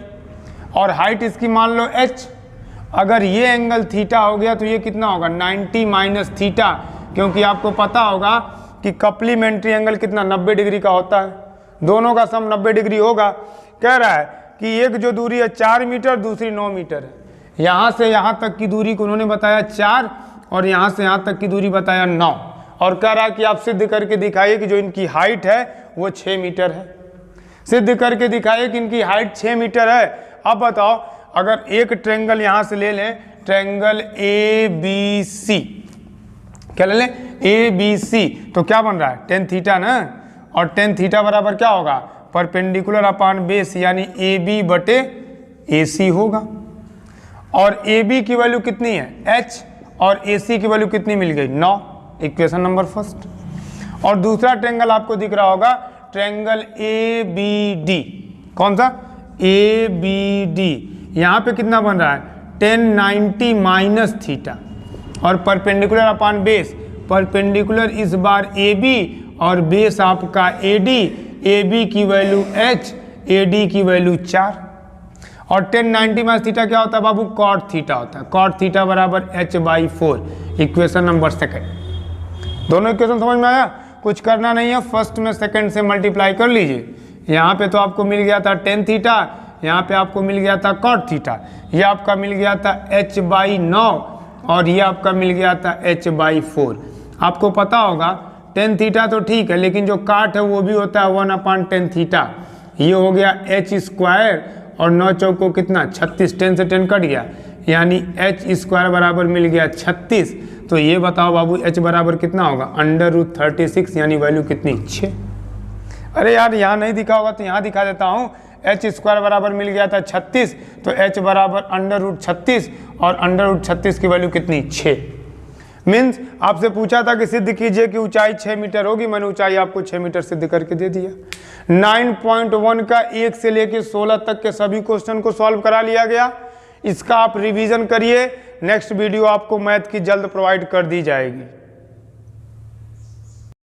और हाइट इसकी मान लो h। अगर ये एंगल थीटा हो गया तो ये कितना होगा? 90 माइनस थीटा, क्योंकि आपको पता होगा कि कॉम्प्लीमेंट्री एंगल कितना 90 डिग्री का होता है। दोनों का सम 90 डिग्री होगा। कह रहा है कि एक जो दूरी है 4 मीटर, दूसरी 9 मीटर है। यहाँ से यहाँ तक की दूरी को उन्होंने बताया 4 और यहाँ से यहाँ तक की दूरी बताया 9। और कह रहा है कि आप सिद्ध करके दिखाइए कि जो इनकी हाइट है वो 6 मीटर है। सिद्ध करके दिखाइए कि इनकी हाइट 6 मीटर है। अब बताओ, अगर एक ट्रायंगल यहाँ से ले लें, ट्रायंगल ABC, क्या ले लें? ABC, तो क्या बन रहा है? tan थीटा ना। और tan थीटा बराबर क्या होगा? परपेंडिकुलर अपॉन बेस, यानी AB बटे AC होगा। और AB की वैल्यू कितनी है? h, और AC की वैल्यू कितनी मिल गई? 9। Equation number first. और दूसरा ट्रायंगल आपको दिख रहा होगा, ट्रायंगल ABD। कौन सा? ABD। यहाँ पे कितना बन रहा है? tan 90 माइनस थीटा, और परपेंडिकुलर अपॉन बेस। परपेंडिकुलर इस बार AB और बेस आपका AD। AB की वैल्यू h, AD की वैल्यू 4। और tan 90 माइनस थीटा क्या होता है बाबू? cot थीटा होता है। cot थीटा बराबर h/4। Equation number second. दोनों इक्वेशन समझ में आया? कुछ करना नहीं है, फर्स्ट में सेकंड से मल्टीप्लाई कर लीजिए। यहाँ पे तो आपको मिल गया था tan थीटा, यहाँ पे आपको मिल गया था cot थीटा, ये आपका मिल गया था h/9, और ये आपका मिल गया था h/4। आपको पता होगा tan थीटा तो ठीक है, लेकिन जो काट है वो भी होता है 1/tan थीटा। ये हो गया h² और 9 चौको कितना? 36। 10 से 10 कट गया, यानी h² बराबर मिल गया 36। तो ये बताओ बाबू h बराबर कितना होगा? √36, यानी वैल्यू कितनी? 6। अरे यार यहाँ नहीं दिखा होगा तो यहाँ दिखा देता हूँ। h² बराबर मिल गया था 36, तो h बराबर √36, और √36 की वैल्यू कितनी? 6। मीन्स आपसे पूछा था कि सिद्ध कीजिए कि ऊंचाई 6 मीटर होगी। मैंने ऊंचाई आपको 6 मीटर सिद्ध करके दे दिया। 9.1 का 1 से लेकर 16 तक के सभी क्वेश्चन को सॉल्व करा लिया गया। इसका आप रिवीजन करिए। नेक्स्ट वीडियो आपको मैथ की जल्द प्रोवाइड कर दी जाएगी।